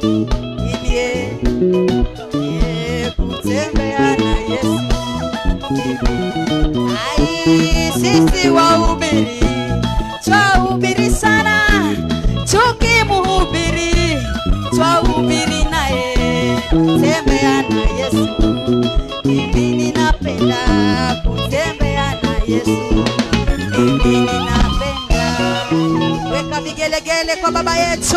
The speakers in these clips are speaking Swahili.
ilie kutembea na Yesu. Ai, sisi wahubiri twahubiri sana, tukimhubiri twahubiri naye, tembea na Yesu. Mimi ninapenda kutembea na Yesu. Mimi ninapenda. Weka vigelegele kwa baba yetu.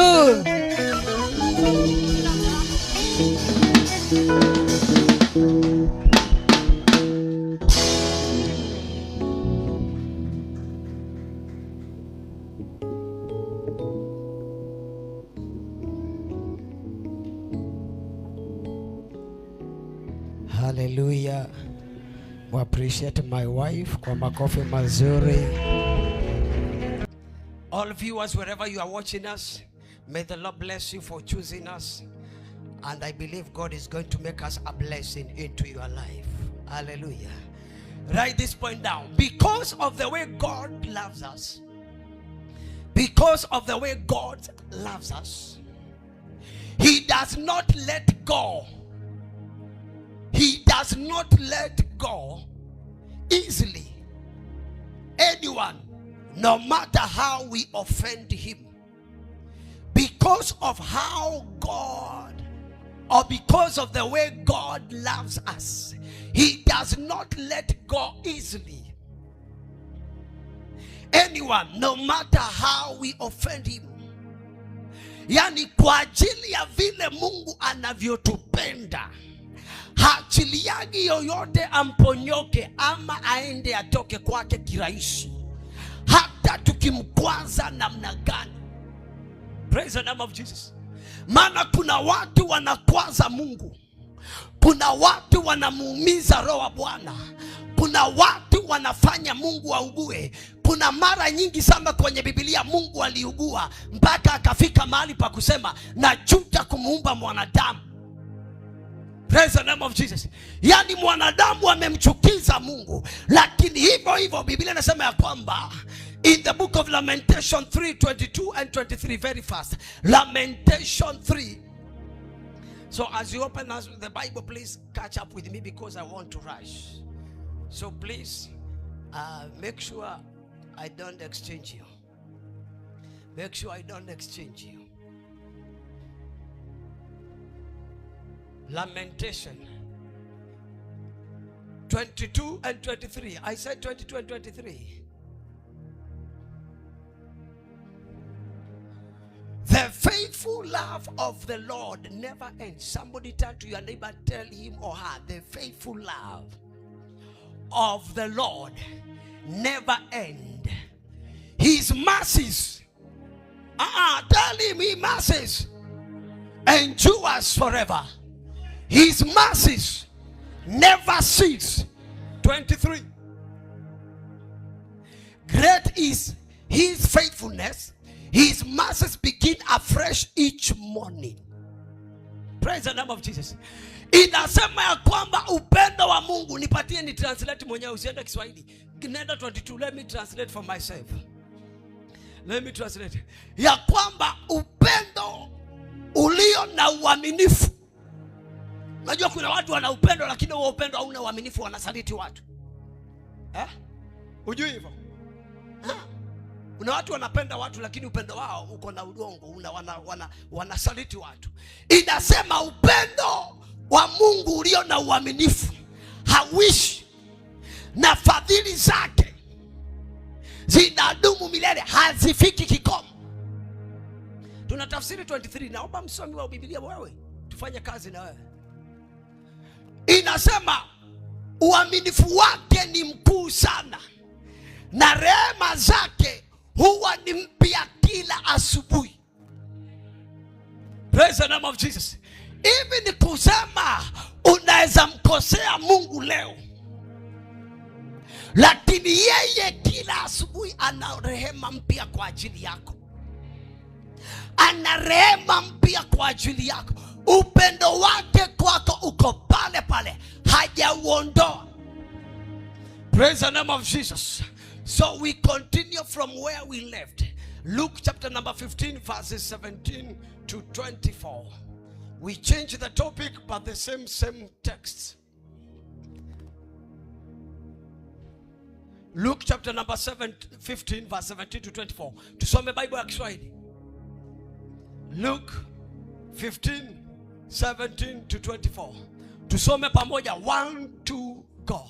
Hallelujah. We appreciate my wife kwa makofi mazuri. All viewers, wherever you are watching us, may the Lord bless you for choosing us. And I believe God is going to make us a blessing into your life. Hallelujah. Write this point down. Because of the way God loves us. Because of the way God loves us. He does not let go. He does not let go easily anyone, no matter how we offend him. Because of how God, or because of the way God loves us, he does not let go easily anyone, no matter how we offend him. Yani kwa ajili ya vile Mungu anavyotupenda, haachiliagi yoyote amponyoke ama aende atoke kwake kirahisi, hata tukimkwaza namna gani. Praise the name of Jesus. Maana kuna watu wanakwaza Mungu, kuna watu wanamuumiza roho wa Bwana, kuna watu wanafanya Mungu augue. Kuna mara nyingi sana kwenye Biblia Mungu aliugua mpaka akafika mahali pa kusema najuta kumuumba mwanadamu. Praise the name of Jesus. Yani mwanadamu amemchukiza Mungu. Lakini hivyo hivyo Biblia inasema ya kwamba in the book of Lamentation 3:22 and 23, very fast. Lamentation 3. So as you open the Bible, please catch up with me because I want to rush. So please make sure I don't exchange you. Make sure I don't exchange you. Lamentation 22 and 23. I said 22 and 23. The faithful love of the Lord never ends. Somebody turn to your neighbor, tell him or her, the faithful love of the Lord never end. His mercies, tell him his mercies endures forever. His mercies never cease. 23. Great is his faithfulness. His mercies begin afresh each morning. Praise the name of Jesus. Inasema ya kwamba upendo wa Mungu, nipatie ni translate mwenyewe, usiende Kiswahili. Nenda 22, let me translate for myself. Let me translate. Ya kwamba upendo ulio na uaminifu. Unajua kuna watu wana upendo lakini huo upendo hauna uaminifu, wanasaliti watu. Unajui hivyo? Kuna watu wanapenda watu lakini upendo wao uko na udongo, wanasaliti watu. Inasema upendo wa Mungu ulio na uaminifu hawishi, na fadhili zake zinadumu milele, hazifiki kikomo. Tunatafsiri 23. Naomba msomi wa Biblia wewe tufanye kazi na wewe. Inasema uaminifu wake ni mkuu sana, na rehema zake huwa ni mpya kila asubuhi. Praise the name of Jesus. Hivi ni kusema unaweza mkosea Mungu leo, lakini yeye kila asubuhi ana rehema mpya kwa ajili yako. Ana rehema mpya kwa ajili yako. Upendo wake kwako uko pale pale, hajauondoa. Praise the name of Jesus. So we continue from where we left. Luke chapter number 15 verses 17 to 24. We change the topic but the same text. Luke chapter number 15 verse 17 to 24. Tusome Bible ya Kiswahili. Luke 15 17 to 24. Tusome pamoja. 1 2 go.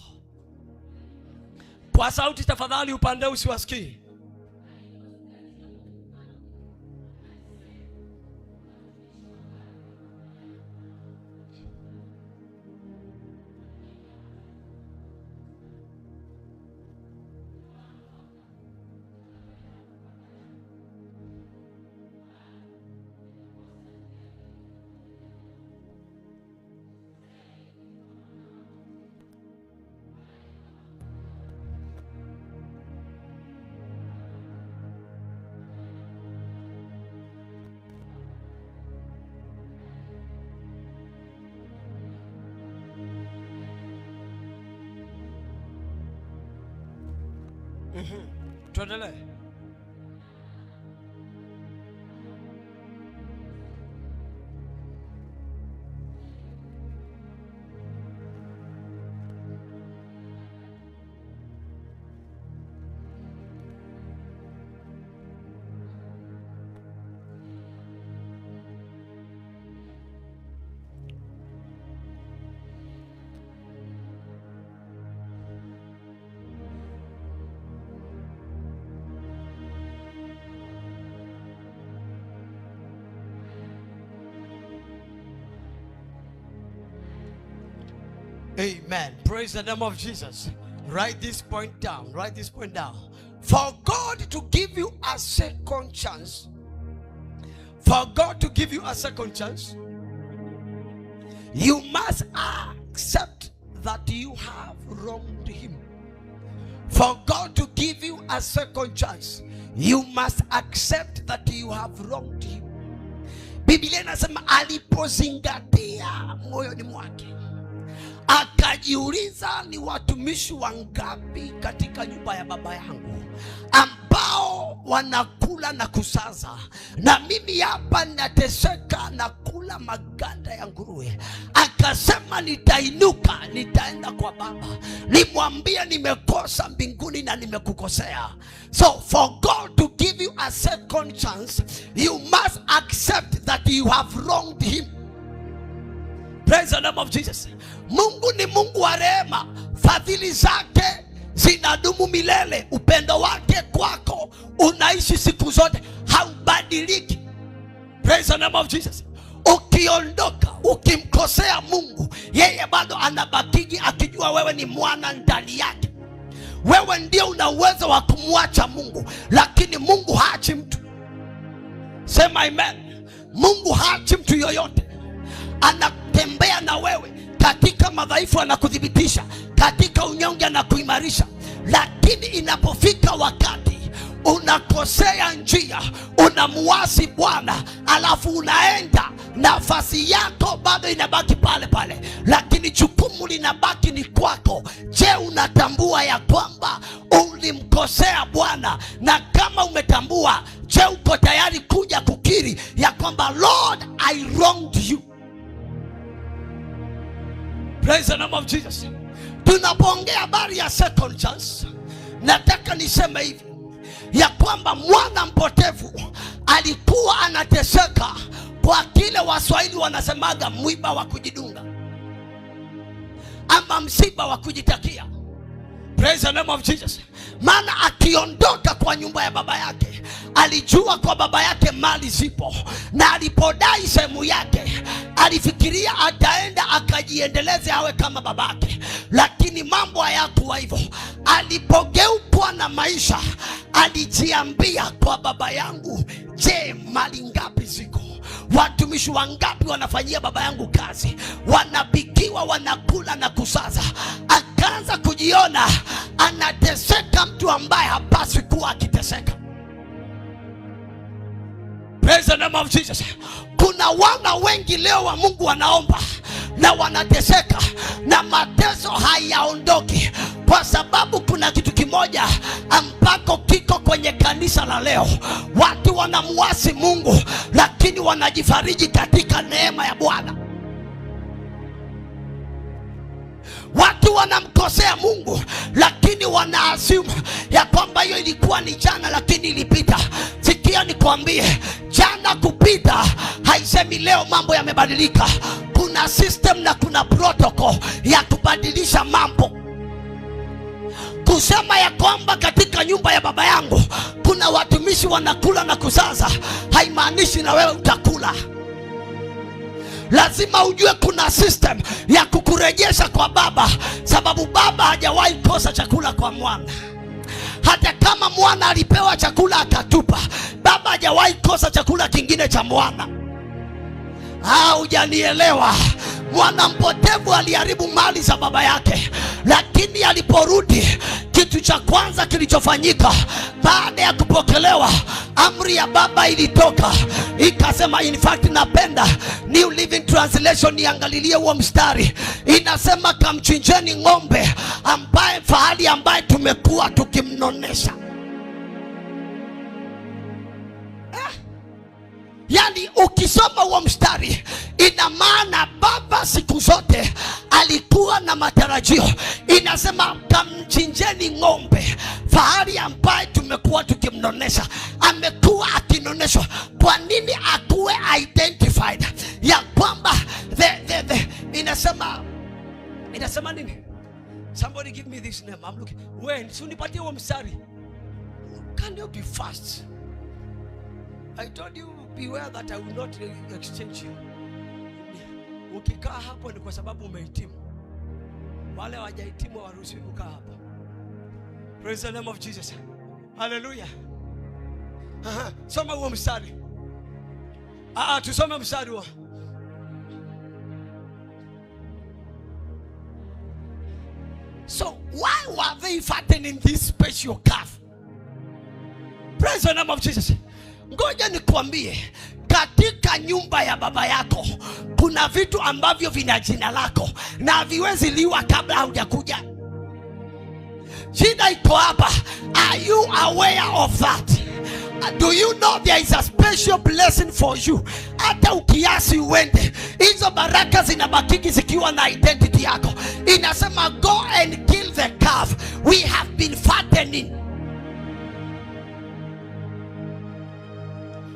Kwa sauti tafadhali, upande usiwasikii. Tuendelee. Amen. Praise the name of Jesus. Write this point down. Write this point down. For God to give you a second chance. For God to give you a second chance, you must accept that you have wronged Him. For God to give you a second chance, you must accept that you have wronged Him. Biblia inasema alipozingatia moyoni mwake, akajiuliza, ni watumishi wangapi katika nyumba ya baba yangu ambao wanakula na kusaza, na mimi hapa nateseka na kula maganda ya nguruwe. Akasema, nitainuka, nitaenda kwa baba, nimwambie nimekosa mbinguni na nimekukosea. So for God to give you a second chance, you must accept that you have wronged Him. Praise the name of Jesus. Mungu ni Mungu wa rehema. Fadhili zake zinadumu milele. Upendo wake kwako unaishi siku zote, haubadiliki. Praise the name of Jesus. Ukiondoka, ukimkosea Mungu, yeye bado anabakiji akijua wewe ni mwana ndani yake. Wewe ndio una uwezo wa kumwacha Mungu, lakini Mungu haachi mtu. Sema amen. Mungu haachi mtu yoyote. Anatembea na wewe katika madhaifu, anakudhibitisha katika unyonge, anakuimarisha. Lakini inapofika wakati unakosea njia, unamuasi Bwana, alafu unaenda, nafasi yako bado inabaki pale pale, lakini jukumu linabaki ni kwako. Je, unatambua ya kwamba ulimkosea Bwana? Na kama umetambua, je, uko tayari kuja kukiri ya kwamba Lord, I wronged you? Praise the name of Jesus. Tunapoongea habari ya second chance, nataka niseme hivi ya kwamba mwana mpotevu alikuwa anateseka kwa kile Waswahili wanasemaga mwiba wa kujidunga ama msiba wa kujitakia. Praise the name of Jesus. Maana akiondoka kwa nyumba ya baba yake, alijua kwa baba yake mali zipo, na alipodai sehemu yake alifikiria ataenda akajiendeleze awe kama babake. Lakini mambo hayakuwa hivyo. Alipogeukwa na maisha, alijiambia, kwa baba yangu, je, mali ngapi ziko? Watumishi wangapi wanafanyia baba yangu kazi? Wanapikiwa, wanakula na kusaza. Akaanza kujiona anateseka, mtu ambaye hapaswi kuwa akiteseka. Praise the name of Jesus. Kuna wana wengi leo wa Mungu wanaomba na wanateseka, na mateso hayaondoki Kwa sababu kuna kitu kimoja ambako kiko kwenye kanisa la leo. Watu wanamuasi Mungu lakini wanajifariji katika neema ya Bwana. Watu wanamkosea Mungu lakini wanaassume ya kwamba hiyo ilikuwa ni jana lakini ilipita. Sikia nikwambie, jana kupita haisemi leo mambo yamebadilika. Kuna system na kuna protocol ya kubadilisha mambo. Kusema ya kwamba katika nyumba ya baba yangu kuna watumishi wanakula na kusaza haimaanishi na wewe utakula. Lazima ujue kuna system ya kukurejesha kwa baba, sababu baba hajawahi kosa chakula kwa mwana. Hata kama mwana alipewa chakula akatupa, baba hajawahi kosa chakula kingine cha mwana. Hujanielewa? Mwana mpotevu aliharibu mali za baba yake, lakini aliporudi, kitu cha kwanza kilichofanyika baada ya kupokelewa, amri ya baba ilitoka ikasema, in fact napenda New Living Translation niangalilie huo mstari. Inasema kamchinjeni ng'ombe ambaye fahali ambaye tumekuwa tukimnonesha. Yani ukisoma huo mstari, ina maana baba siku zote alikuwa na matarajio. Inasema kamchinjeni ng'ombe fahari ambaye tumekuwa tukimnonesha. Amekuwa akinoneshwa. Kwa nini akuwe identified ya kwamba inasema nini? Somebody give me this name. I'm looking. When sunipatie huo mstari. Can you be fast? I told you beware that I will not exchange you. Ukikaa hapo ni kwa sababu umehitimu. Wale hawajahitimu hawaruhusiwi kukaa hapo. Praise the name of Jesus. Hallelujah. Soma huo mstari. Tusome mstari huo. So why were they fattening this special calf? Praise the name of Jesus. Ngoja nikuambie, katika nyumba ya baba yako kuna vitu ambavyo vina jina lako na haviwezi liwa kabla haujakuja. Shida iko hapa. Are you aware of that? Do you know there is a special blessing for you? Hata ukiasi uende, hizo baraka zinabakiki zikiwa na identity yako. Inasema go and kill the calf we have been fattening.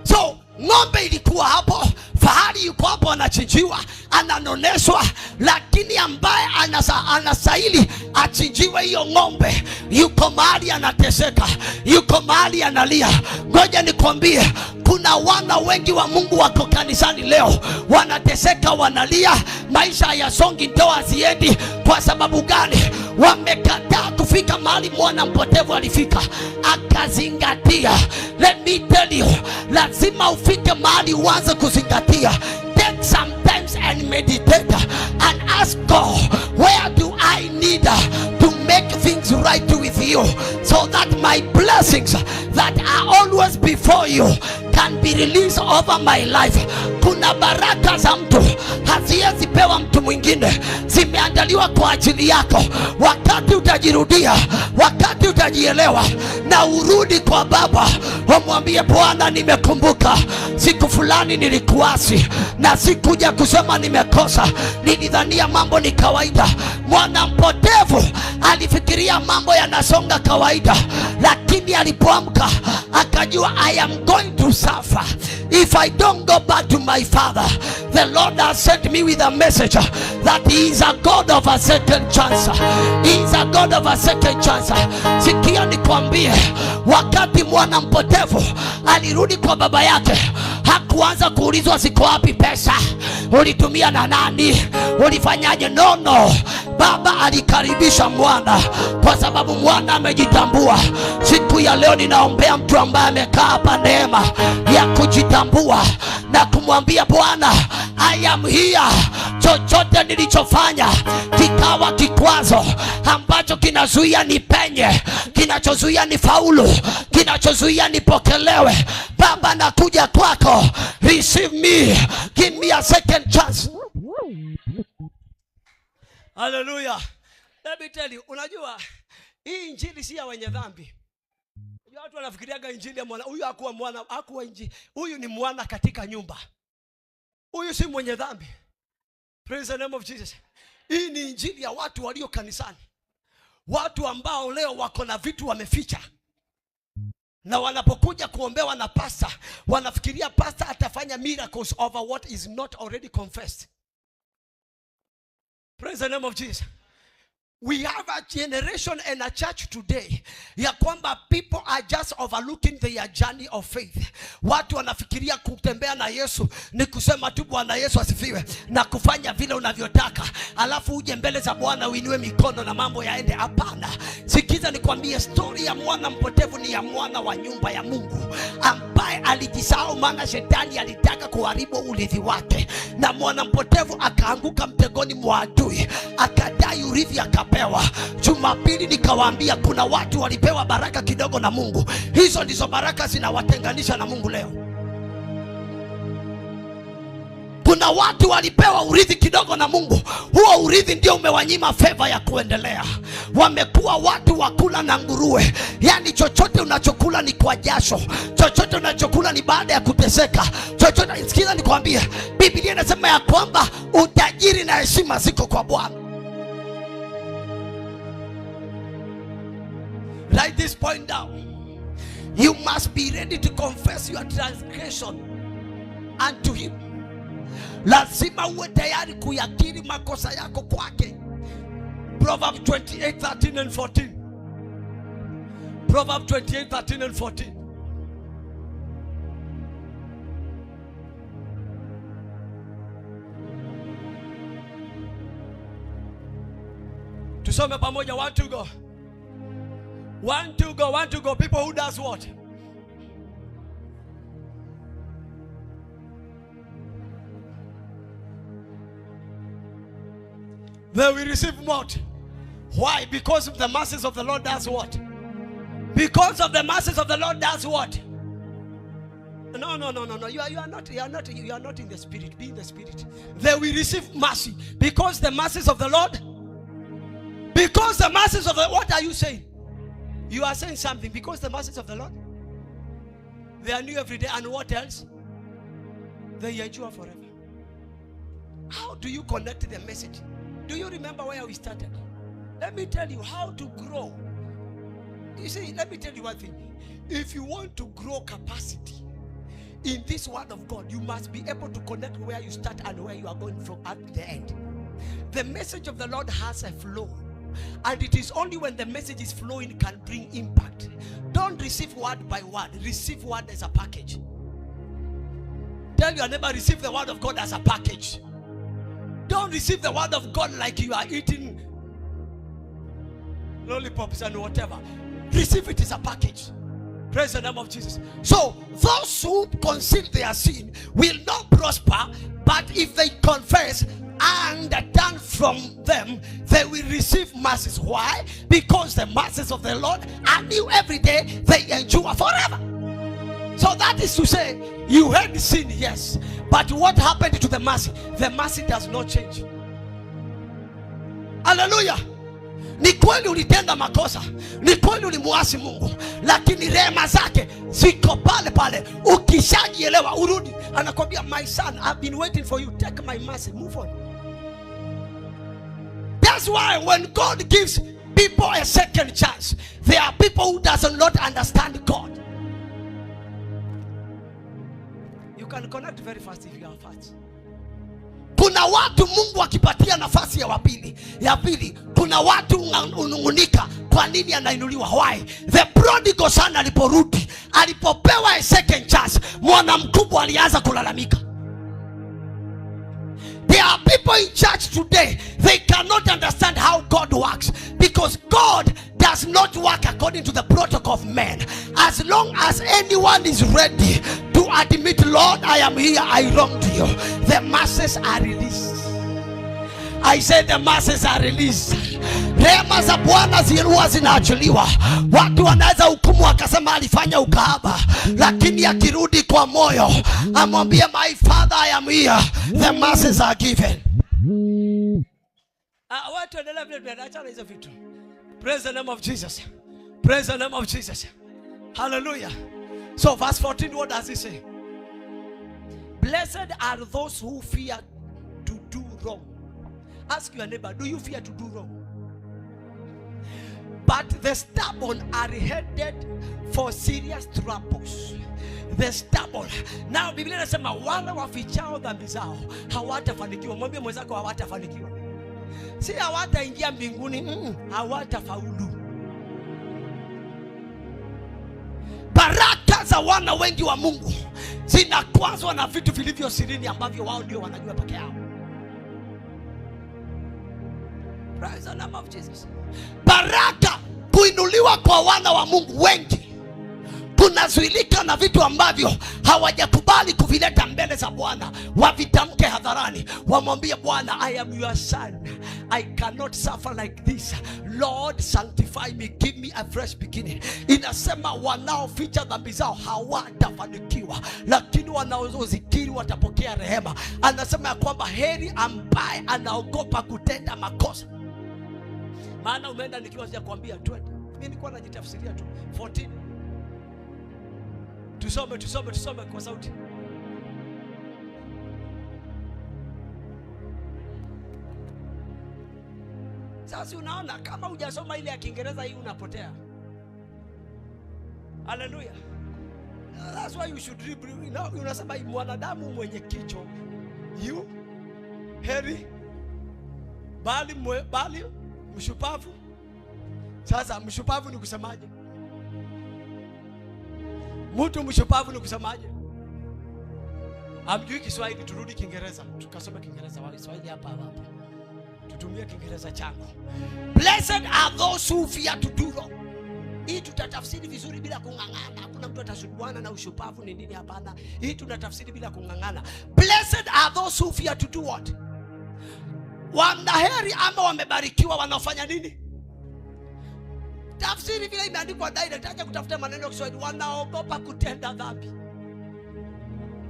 So ng'ombe ilikuwa hapo, fahari yuko hapo, anachinjiwa, ananoneshwa, lakini ambaye anastahili achinjiwe hiyo ng'ombe yuko mahali anateseka, yuko mahali analia. Ngoja nikwambie, kuna wana wengi wa Mungu wako kanisani leo wanateseka, wanalia, maisha hayasongi, ndoa haziendi. Kwa sababu gani? Wamekataa kufika mahali mwana mpotevu alifika, akazingatia. Let me tell you, lazima ufike mahali uanze kuzingatia. Take some time and meditate and ask God, where do I need to make things right with you, so that my blessings that are always before you can be released over my life. Kuna baraka za mtu haziwezi pewa mtu mwingine, zimeandaliwa kwa ajili yako. Wakati utajirudia, wakati utajielewa na urudi kwa baba, umwambie Bwana, nimekumbuka siku fulani nilikuasi na sikuja kusema nimekosa, nilidhania mambo ni kawaida. Mwana mpotevu alifikiria mambo yanasonga kawaida, lakini alipoamka akajua, I am going to suffer if I don't go back to my father. The Lord has sent me with a message that he is a God of a second chance. He is a God of a second chance. Sikia nikwambie, wakati mwana mpotevu alirudi kwa baba yake, hakuanza kuulizwa ziko wapi pesa, ulitumia na nani, ulifanyaje. No. Baba alikaribisha mwana, kwa sababu mwana amejitambua. Siku ya leo ninaombea mtu ambaye amekaa hapa neema ya kujitambua na kumwambia Bwana, I am here. Chochote nilichofanya kikawa kikwazo ambacho kinazuia nipenye, kinachozuia ni faulu, kinachozuia nipokelewe, Baba nakuja kwako. Receive me, give me a second chance. Hallelujah. Let me tell you, unajua hii injili si ya wenye dhambi. Watu wanafikiriaga injili ya mwana. Huyu hakuwa mwana, hakuwa injili. Huyu ni mwana katika nyumba. Huyu si mwenye dhambi. Praise the name of Jesus. Hii ni injili ya watu walio kanisani. Watu ambao leo wako na vitu wameficha. Na wanapokuja kuombewa na pastor, wanafikiria pastor atafanya miracles over what is not already confessed. Praise the name of Jesus. We have a generation and a church today ya kwamba people are just overlooking their journey of faith. Watu wanafikiria kutembea na Yesu ni kusema tu Bwana Yesu asifiwe na kufanya vile unavyotaka, alafu uje mbele za Bwana uinue mikono na mambo yaende. Hapana. Sikiza nikwambie, story ya mwana mpotevu ni ya mwana wa nyumba ya Mungu ambaye alijisahau, maana shetani alitaka kuharibu urithi wake, na mwana mpotevu akaanguka mtegoni mwa adui, akadai urithi akapewa. Jumapili nikawaambia kuna watu walipewa baraka kidogo na Mungu. Hizo ndizo baraka zinawatenganisha na Mungu leo. Kuna watu walipewa urithi kidogo na Mungu. Huo urithi ndio umewanyima favor ya kuendelea. Wamekuwa watu wakula na nguruwe. Yani chochote unachokula ni kwa jasho. Chochote unachokula ni baada ya kuteseka. Chochote, sikiza nikwambie, Biblia inasema ya kwamba utajiri na heshima ziko kwa Bwana. Write this point down. You must be ready to confess your transgression unto him. Lazima uwe tayari kuyakiri makosa yako kwake. Proverbs 28:13 and 14. Proverbs 28:13 and 14. Tusome pamoja. 1 to go. 1 to go. 1 to go. People who does what? They will receive what? Why? Because of the masses of the Lord does what? Because of the masses of the Lord does what? No. You are not in the spirit. Be in the spirit. They will receive mercy because the masses of the Lord. Because the masses of the. What are you saying? You are saying something. Because the masses of the Lord, they are new every day. And what else? They endure forever. How do you connect the message? Do you remember where we started? Let me tell you how to grow. You see, let me tell you one thing. If you want to grow capacity in this word of God, you must be able to connect where you start and where you are going from at the end. The message of the Lord has a flow. And it is only when the message is flowing can bring impact. Don't receive word by word. Receive word as a package. Tell your neighbor, receive the word of God as a package. Don't receive the word of God like you are eating lollipops and whatever. Receive it as a package. Praise the name of Jesus. So those who conceal their sin will not prosper, but if they confess and turn from them, they will receive mercies. Why? Because the mercies of the Lord are new every day. They endure forever. So that is to say, you had sin, yes, but what happened to the mercy? The mercy does not change. Hallelujah. Ni kweli ulitenda makosa, ni kweli ulimuasi Mungu, lakini rehema zake ziko pale pale. Ukishajielewa urudi, anakwambia, my son, I've been waiting for you, take my mercy, move on. That's why when God gives people a second chance, there are people who does not understand God. You can connect very fast if you are fast. Kuna watu Mungu akipatia nafasi ya pili, kuna watu unungunika kwa nini anainuliwa. Why? The prodigal son aliporudi, alipopewa a second chance, mwana mkubwa alianza kulalamika. There are people in church today, they cannot understand how God works, because God does not work according to the protocol of men. As long as anyone is ready to admit, Lord, I am here, I wronged you, the masses are released. I said the masses are released. Rehema za Bwana huwa zinaachiliwa. Watu wanaweza hukumu akasema alifanya ukahaba, lakini akirudi kwa moyo amwambie, my father, I am here, the masses are given. Watu endelea vile vile, achana hizo vitu. Praise the name of Jesus. Praise the name of Jesus. Hallelujah. So verse 14, what does he say? Blessed are those who fear to do wrong. Ask your neighbor, do you fear to do wrong? But the stubborn are headed for serious troubles. The stubborn. Now Biblia inasema wale wafichao dhambi zao hawatafanikiwa. Mwambie mwenzako hawatafanikiwa. Si hawataingia mbinguni, hawatafaulu. Baraka za wana wengi wa Mungu zinakwazwa na vitu vilivyo sirini ambavyo wao ndio wanajua peke yao. Praise the name of Jesus. Baraka kuinuliwa kwa wana wa Mungu wengi kunazuilika na vitu ambavyo hawajakubali kuvileta mbele za Bwana. Wavitamke hadharani, wamwambie Bwana, I am your son, I cannot suffer like this. Lord, sanctify me, give me a fresh beginning. Inasema wanaoficha dhambi zao hawatafanikiwa, lakini wanaozikiri watapokea rehema. Anasema ya kwamba heri ambaye anaogopa kutenda makosa. Maana umeenda nikiwa sija kuambia twende. Mimi nilikuwa najitafsiria tu. 14. Tusome kwa sauti. Sasa unaona kama hujasoma ile ya Kiingereza hii unapotea. Hallelujah. That's why you should read. Unasema mwanadamu mwenye kicho heri bali mshupavu. Sasa mshupavu ni kusemaje? Mtu mshupavu ni kusemaje? Hamjui Kiswahili, turudi Kiingereza. Tukasome Kiingereza. Kiswahili hapa. Tutumie Kiingereza changu. Blessed are those who fear to do wrong. Hii tutatafsiri vizuri bila kungangana. Hakuna mtu atashubuana na ushupavu ni nini, hapana. Hii tunatafsiri bila kungangana. Blessed are those who fear to do what? Wanaheri ama wamebarikiwa wanaofanya nini? Tafsiri vile imeandikwa direct, acha kutafuta maneno ya Kiswahili. Wanaogopa kutenda dhambi.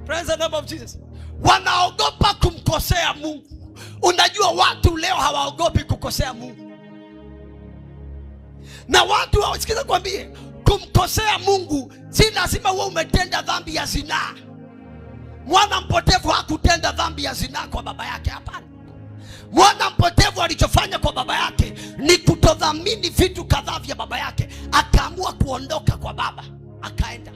Praise the name of Jesus. Wanaogopa kumkosea Mungu. Unajua watu leo hawaogopi kukosea Mungu. Na watu wasikiza kwambie, kumkosea Mungu si lazima wewe umetenda dhambi ya zinaa. Mwana mpotevu hakutenda dhambi ya zinaa kwa baba yake, hapana. Mwana mpotevu alichofanya kwa baba yake ni kutodhamini vitu kadhaa vya baba yake, akaamua kuondoka kwa baba, akaenda.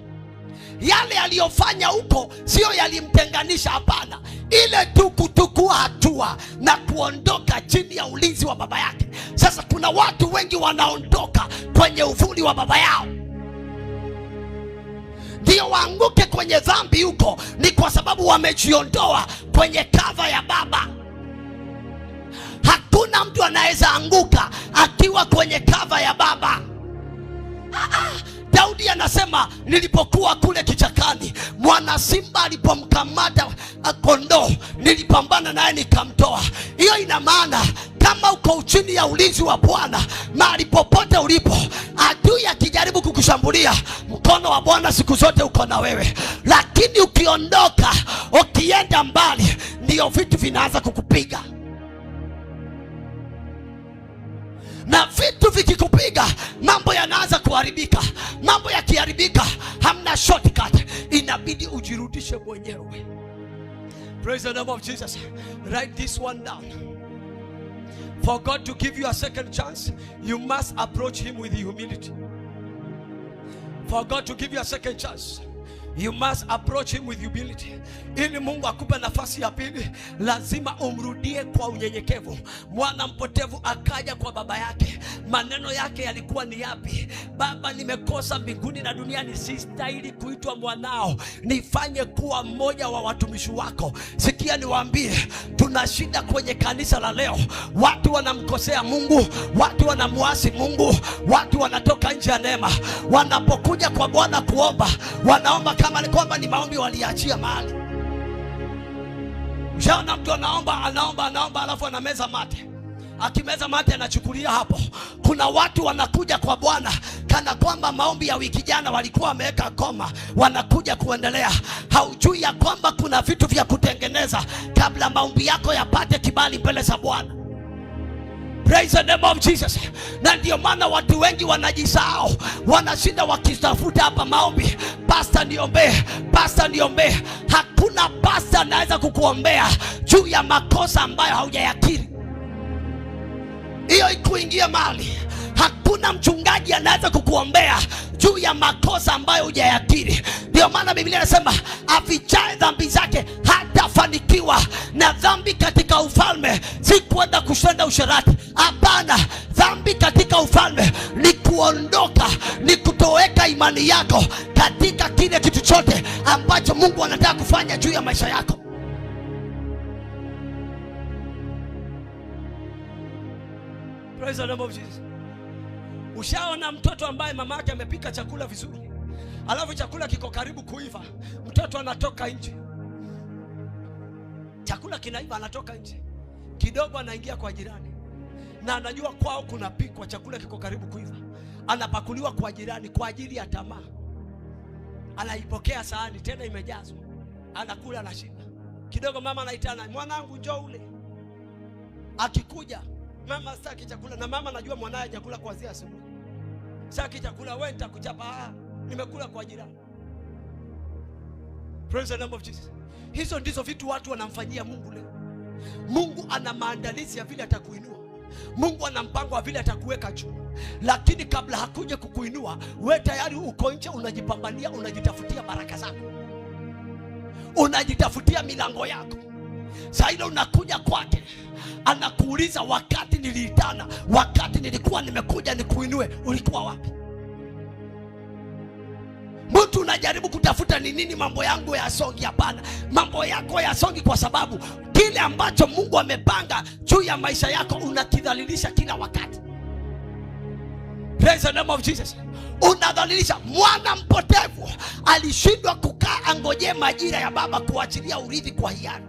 Yale aliyofanya huko sio yalimtenganisha, hapana. Ile tu kuchukua hatua na kuondoka chini ya ulinzi wa baba yake. Sasa kuna watu wengi wanaondoka kwenye uvuli wa baba yao, ndio waanguke kwenye dhambi huko, ni kwa sababu wamejiondoa kwenye kava ya baba. Hakuna mtu anaweza anguka akiwa kwenye kava ya baba. Daudi anasema, nilipokuwa kule kichakani, mwana simba alipomkamata kondoo, nilipambana naye nikamtoa. Hiyo ina maana kama uko chini ya ulinzi wa Bwana, mahali popote ulipo, adui akijaribu kukushambulia, mkono wa Bwana siku zote uko na wewe. Lakini ukiondoka, ukienda mbali, ndio vitu vinaanza kukupiga. Na vitu vikikupiga, mambo yanaanza kuharibika. Mambo yakiharibika, hamna shortcut, inabidi ujirudishe mwenyewe. Praise the name of Jesus. Write this one down. For God to give you a second chance, you must approach him with humility. For God to give you a second chance, you must approach him with humility. Ili Mungu akupe nafasi ya pili, lazima umrudie kwa unyenyekevu. Mwana mpotevu akaja kwa baba yake. Maneno yake yalikuwa ni yapi? Baba, nimekosa mbinguni na duniani, sistahili kuitwa mwanao, nifanye kuwa mmoja wa watumishi wako. Sikia niwaambie, tuna shida kwenye kanisa la leo. Watu wanamkosea Mungu, watu wanamuasi Mungu, watu wanatoka nje ya neema. Wanapokuja kwa Bwana kuomba, wanaomba kama ni kwamba ni maombi waliachia mahali. Ushaona mtu anaomba alafu anameza mate. Akimeza mate anachukulia hapo. Kuna watu wanakuja kwa Bwana kana kwamba maombi ya wiki jana walikuwa wameweka koma, wanakuja kuendelea. Haujui ya kwamba kuna vitu vya kutengeneza kabla maombi yako yapate kibali mbele za Bwana. Praise the name of Jesus. Na ndio maana watu wengi wanajisahau, wanashinda wakitafuta hapa maombi, pastor niombe, pastor niombe. Hakuna pastor anaweza kukuombea juu ya makosa ambayo haujayakiri. Hiyo ikuingia mali. Hakuna mchungaji anaweza kukuombea juu ya makosa ambayo hujayakiri. Ndio maana Biblia inasema afichaye dhambi zake hatafanikiwa. Na dhambi katika ufalme si kwenda kutenda usherati. Hapana, dhambi katika ufalme ni kuondoka, ni kutoweka imani yako katika kile kitu chote ambacho Mungu anataka kufanya juu ya maisha yako. Praise the name of Jesus. Ushaona mtoto ambaye mama yake amepika chakula vizuri, alafu chakula kiko karibu kuiva, mtoto anatoka nje. Chakula kinaiva, anatoka nje kidogo, anaingia kwa jirani, na anajua kwao kunapikwa, chakula kiko karibu kuiva, anapakuliwa kwa jirani kwa ajili ya tamaa. Anaipokea sahani tena imejazwa, anakula na shiba. Kidogo mama anaitana, mwanangu njoo ule. Akikuja mama sitaki chakula, na mama anajua mwanae hajakula kuanzia asubuhi. Sitaki chakula, wewe nitakuchapa. Nimekula kwa jirani. Praise the name of Jesus. Hizo ndizo vitu watu wanamfanyia Mungu leo. Mungu ana maandalizi ya vile atakuinua. Mungu ana mpango wa vile atakuweka juu. Lakini kabla hakuja kukuinua, wewe tayari uko nje, unajipambania, unajitafutia baraka zako, unajitafutia milango yako. Sasa ile unakuja kwake, anakuuliza, wakati niliitana, wakati nilikuwa nimekuja nikuinue, ulikuwa wapi? Mtu unajaribu kutafuta ni nini mambo yangu ya songi. Hapana, mambo yako ya songi kwa sababu kile ambacho Mungu amepanga juu ya maisha yako unakidhalilisha kila wakati. Praise the name of Jesus. Unadhalilisha. Mwana mpotevu alishindwa kukaa angoje majira ya baba kuachilia urithi kwa hiari.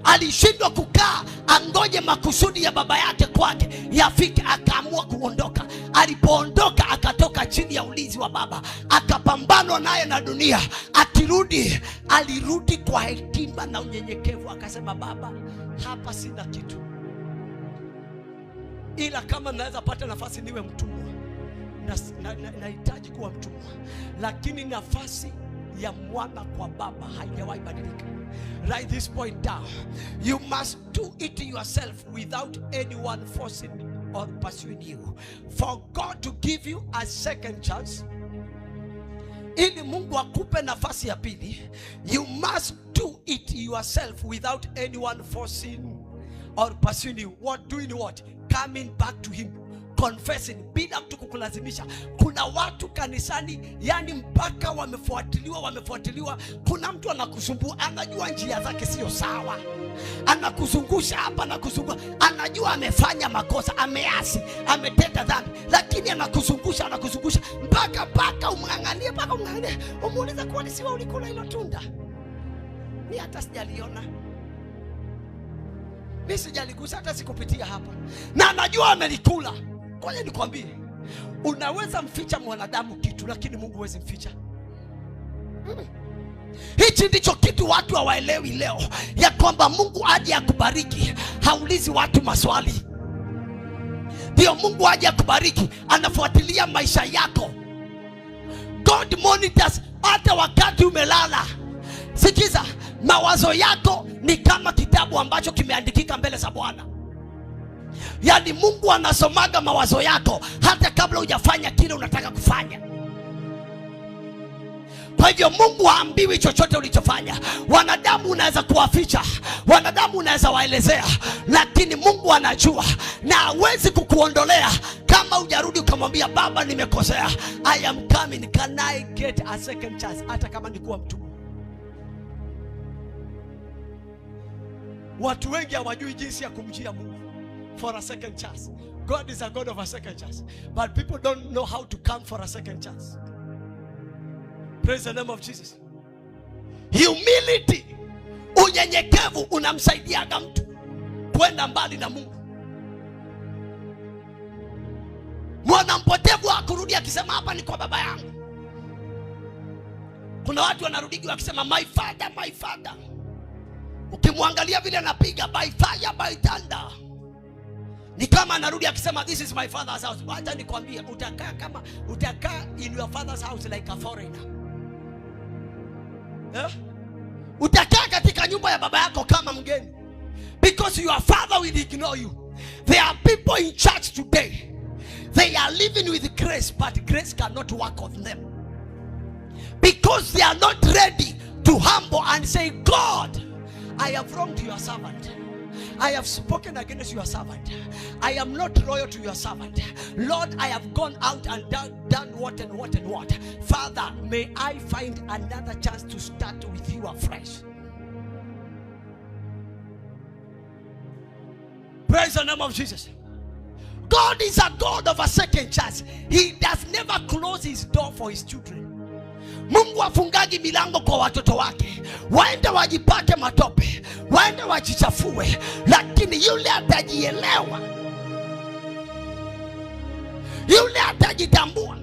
Alishindwa kukaa angoje makusudi ya baba yake kwake yafike, akaamua kuondoka. Alipoondoka akatoka chini ya ulinzi wa baba, akapambanwa naye na dunia. Akirudi, alirudi kwa hekima na unyenyekevu, akasema, baba, hapa sina kitu, ila kama naweza pata nafasi niwe mtumwa, nahitaji kuwa mtumwa. Lakini nafasi ya mwana kwa baba haijawahi badilika. Write this point down. You must do it yourself without anyone forcing or pursuing you. For God to give you a second chance, ili Mungu akupe nafasi ya pili, you must do it yourself without anyone forcing or pursuing you. What doing what? Coming back to him, confessing, bila mtu kukulazimisha. Kuna watu kanisani, yani mpaka wamefuatiliwa. Kuna mtu anakusumbua, anajua njia zake sio sawa, anakuzungusha hapa, anakuzungua, anajua amefanya makosa, ameasi, ametenda dhambi, lakini anakuzungusha mpaka umnganganie, umuulize, kwa nini siwa ulikula hilo tunda? Ni hata sijaliona, mimi sijaligusa, hata sikupitia hapa, na anajua amelikula. Kwa hiyo nikwambie, unaweza mficha mwanadamu kitu, lakini Mungu huwezi mficha. Hichi ndicho kitu watu hawaelewi leo, ya kwamba Mungu aje akubariki haulizi watu maswali. Ndio Mungu aje akubariki, anafuatilia maisha yako. God monitors hata wakati umelala. Sikiza, mawazo yako ni kama kitabu ambacho kimeandikika mbele za Bwana. Yani Mungu anasomaga mawazo yako hata kabla hujafanya kile unataka kufanya. Kwa hivyo Mungu haambiwi chochote ulichofanya. Wanadamu unaweza kuwaficha, wanadamu unaweza waelezea, lakini Mungu anajua na hawezi kukuondolea kama hujarudi ukamwambia, baba, nimekosea, I am coming, can I get a second chance? Hata kama nikuwa mtumwa. Watu wengi hawajui jinsi ya kumjia Mungu for a second chance. God is a God of a second chance, but people don't know how to come for a second chance. Praise the name of Jesus. Humility, unyenyekevu, unamsaidiaga mtu kwenda mbali na Mungu. Mwana mpotevu akurudi akisema, hapa ni kwa baba yangu. Kuna watu wanarudi wakisema, my father, my father. Ukimwangalia vile anapiga, by fire by thunder. Ni kama anarudi akisema this is my father's house. Wacha nikwambie, utakaa in your father's house like a foreigner. Utakaa katika nyumba ya baba yako kama mgeni, because your father will ignore you. There are people in church today, they are living with grace, but grace cannot work on them, because they are not ready to humble and say, God, I have wronged your servant. I have spoken against your servant. I am not loyal to your servant. Lord, I have gone out and done what and what and what. Father, may I find another chance to start with you afresh. Praise the name of Jesus. God is a God of a second chance. He does never close his door for his children. Mungu afungagi milango kwa watoto wake. Waende wajipake matope, waende wajichafue, lakini yule atajielewa, yule atajitambua,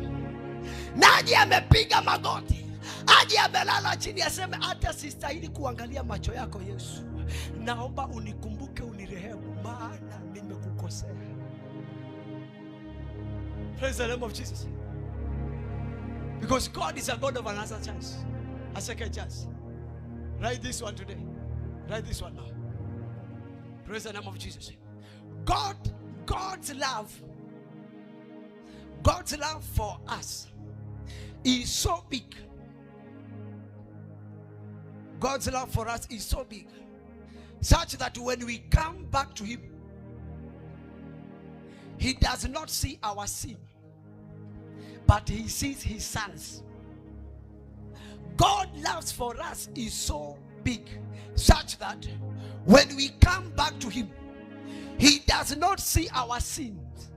na aje amepiga magoti, aje amelala chini, aseme hata sistahili kuangalia macho yako Yesu, naomba unikumbuke, unirehemu, maana nimekukosea. Praise the name of Jesus. Because God is a God of another chance, a second chance. Write this one today. Write this one now. Praise the name of Jesus. God's love for us is so big. God's love for us is so big, such that when we come back to him, he does not see our sin, but he sees his sons. God loves for us is so big, such that when we come back to him, he does not see our sins,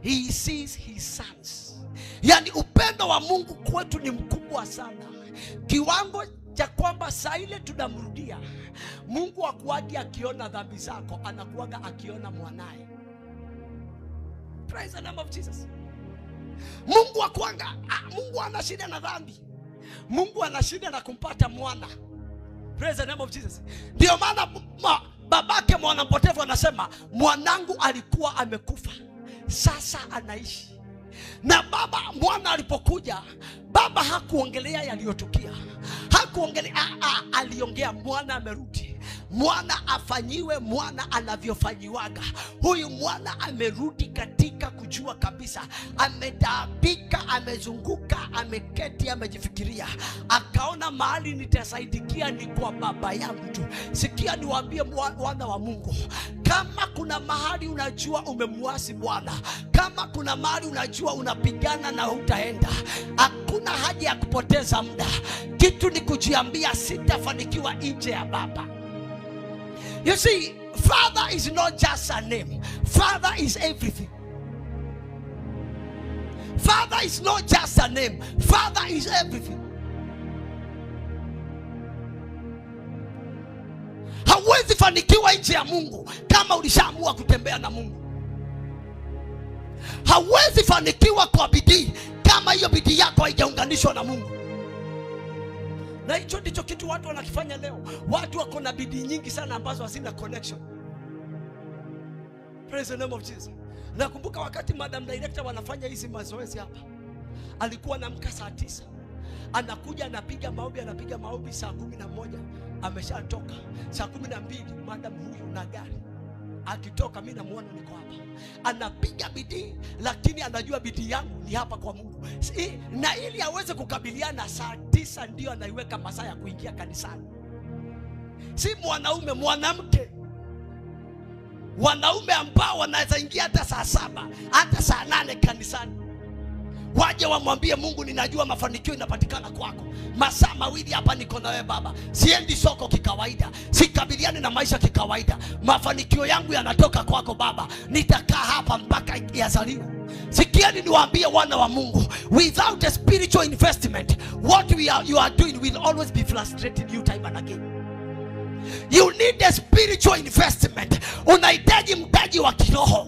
he sees his sons. Yani upendo wa Mungu kwetu ni mkubwa sana, kiwango cha kwamba saa ile tunamrudia Mungu hakuagi akiona dhambi zako, anakuaga akiona mwanae. Praise the name of Jesus. Mungu ana shida na dhambi. Mungu ana shida na kumpata mwana. Praise the name of Jesus. Ndio maana babake mwana mpotevu anasema, mwanangu alikuwa amekufa, sasa anaishi. Na mwana alipokuja, baba hakuongelea yaliyotukia. Hakuongelea, aliongea mwana amerudi. Mwana afanyiwe mwana anavyofanyiwaga. Huyu mwana amerudi katika kujua kabisa, ametaabika, amezunguka, ameketi, amejifikiria, akaona mahali nitasaidikia ni kwa baba yangu tu. Sikia niwaambie wana wa Mungu, kama kuna mahali unajua umemuasi Bwana, kama kuna mahali unajua unapigana na hutaenda, hakuna haja ya kupoteza muda. Kitu ni kujiambia, sitafanikiwa nje ya baba. You see, Father is not just a name. Father is everything. Father is not just a name. Father is everything. Hauwezi fanikiwa nje ya Mungu kama ulishaamua kutembea na Mungu. Hauwezi fanikiwa kwa bidii kama hiyo bidii yako haijaunganishwa na Mungu. Na hicho ndicho kitu watu wanakifanya leo. Watu wako na bidii nyingi sana ambazo hazina connection. Praise the name of Jesus. Nakumbuka wakati Madam Director wanafanya hizi mazoezi hapa, alikuwa anamka saa 9. Anakuja anapiga maombi saa 11 ameshatoka. Saa 12 Madam huyu na gari. Akitoka mimi namuona niko hapa. Anapiga bidii, lakini anajua bidii yangu ni hapa kwa Mungu. Na ili aweze kukabiliana, saa 9 ndio anaiweka masaa ya kuingia kanisani. Si mwanaume, mwanamke. Wanaume ambao wanaweza ingia hata saa 7, hata saa 8 kanisani. Waje wamwambie Mungu, ninajua mafanikio inapatikana kwako. Masaa 2 hapa niko na wewe Baba. Siendi soko kikawaida, sikabiliane na maisha kikawaida. Mafanikio yangu yanatoka kwako Baba. Nitakaa hapa mpaka yazaliwe. Sikieni niwaambie wana wa Mungu, without a spiritual investment, what you are doing will always be frustrating you time and again. You need a spiritual investment. Unahitaji mtaji wa kiroho.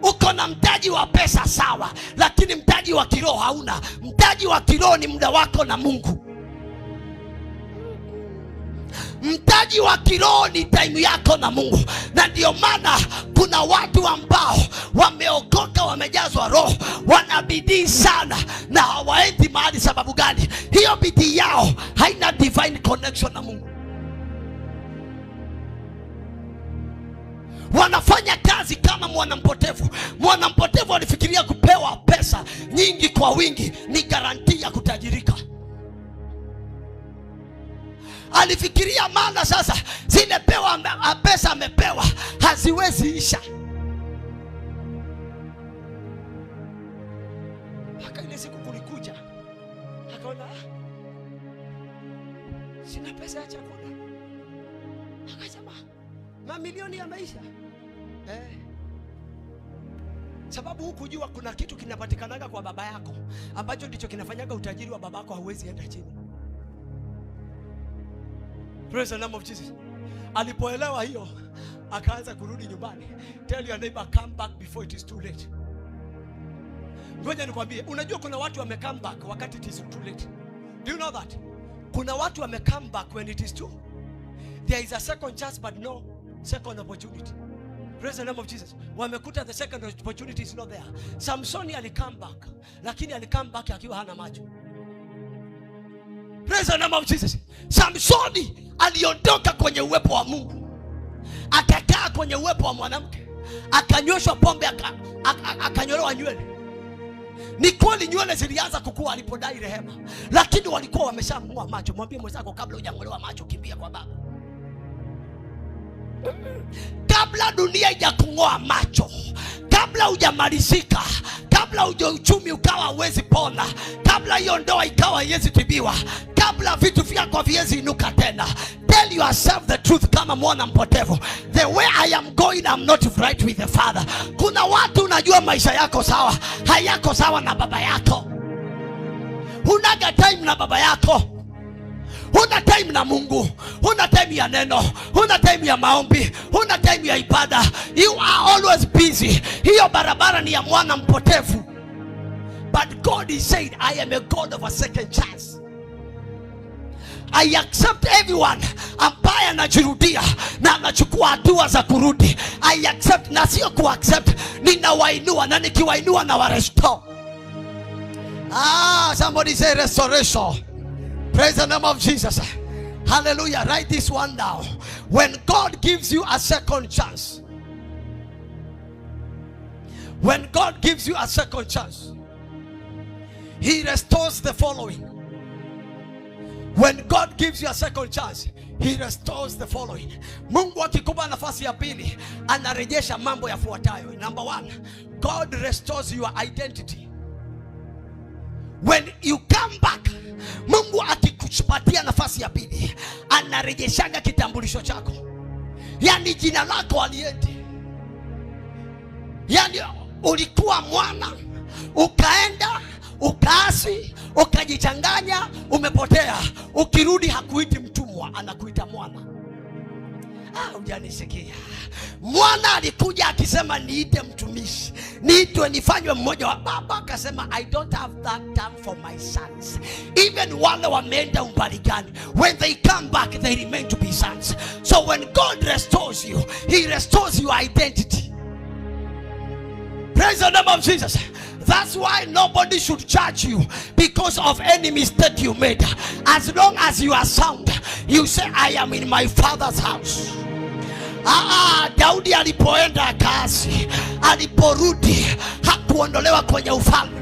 Uko na mtaji wa pesa sawa, lakini mtaji wa kiroho hauna. Mtaji wa kiroho ni muda wako na Mungu. Mtaji wa kiroho ni time yako na Mungu. Na ndio maana kuna watu ambao wameokoka, wamejazwa roho, wanabidii sana na hawaendi mahali. Sababu gani? Hiyo bidii yao haina divine connection na Mungu. Wanafanya kazi kama mwanampotevu. Mwanampotevu alifikiria kupewa pesa nyingi kwa wingi ni garanti ya kutajirika. Alifikiria maana sasa zile pesa amepewa haziwezi isha. Haka ile siku kulikuja, akaona sina pesa ya chakula. Akasema mamilioni ya maisha. Sababu hukujua kuna kitu kinapatikanaga kwa baba yako ambacho ndicho kinafanyaga utajiri wa baba yako hauwezi enda chini. Praise the name of Jesus. Alipoelewa hiyo, akaanza kurudi nyumbani. Tell your neighbor, come back before it is too late. Ngoja nikwambie, unajua kuna watu wame come back wakati it is too late. Do you know that? Kuna watu wame come back when it is too. There is a second chance but no second opportunity. Praise the name of Jesus. Wamekuta the second opportunity is not there. Samsoni alikam back, lakini alikam back akiwa hana macho. Praise the name of Jesus. Samsoni aliondoka kwenye uwepo wa Mungu, akakaa kwenye uwepo wa mwanamke, akanyoshwa pombe, akanyolewa nywele. Ni kweli nywele zilianza kukua alipodai rehema, lakini walikuwa wameshamng'oa macho. Mwambie mwenzako, kabla hujang'olewa macho kimbia kwa baba. Kabla dunia haijakung'oa macho, kabla hujamalizika, kabla uchumi ukawa huwezi pona, kabla hiyo ndoa ikawa haiwezi tibiwa, kabla vitu vyako haviwezi inuka tena, tell yourself the truth kama mwana mpotevu. The way I am going, I'm not right with the Father. Kuna watu unajua maisha yako sawa, hayako sawa na baba yako. Hunaga time na baba yako, huna time na Mungu, huna time ya neno, huna time ya maombi, huna time ya ibada. You are always busy. Hiyo barabara ni ya mwana mpotevu. But God is saying, I am a God of a second chance. I accept everyone ambaye anajirudia na anachukua hatua za kurudi. I accept, na sio ku accept, ninawainua, na nikiwainua na wa restore. Somebody say restoration. Praise the name of Jesus. Hallelujah. Write this one down. When God gives you a second chance, when God gives you a second chance, He restores the following. When God gives you a second chance, He restores the following. Mungu akikupa nafasi ya pili, anarejesha mambo yafuatayo. Number one, God restores your identity. When you come back, Mungu akikupatia nafasi ya pili, anarejeshaga kitambulisho chako. Yani jina lako aliendi. Yani ulikuwa mwana, ukaenda, ukaasi, ukajichanganya, umepotea. Ukirudi hakuiti mtumwa, anakuita mwana. Hujanisikia. Mwana alikuja akisema niite mtumishi, niitwe nifanywe mmoja wa baba. Akasema I don't have that time for my sons. Even wale wameenda umbali gani, when they come back they remain to be sons. So when God restores you, He restores your identity. Praise the name of Jesus. That's why nobody should judge you because of any mistake you made. As long as you are sound, you say I am in my Father's house. Daudi alipoenda kazi, aliporudi hakuondolewa kwenye ufalme.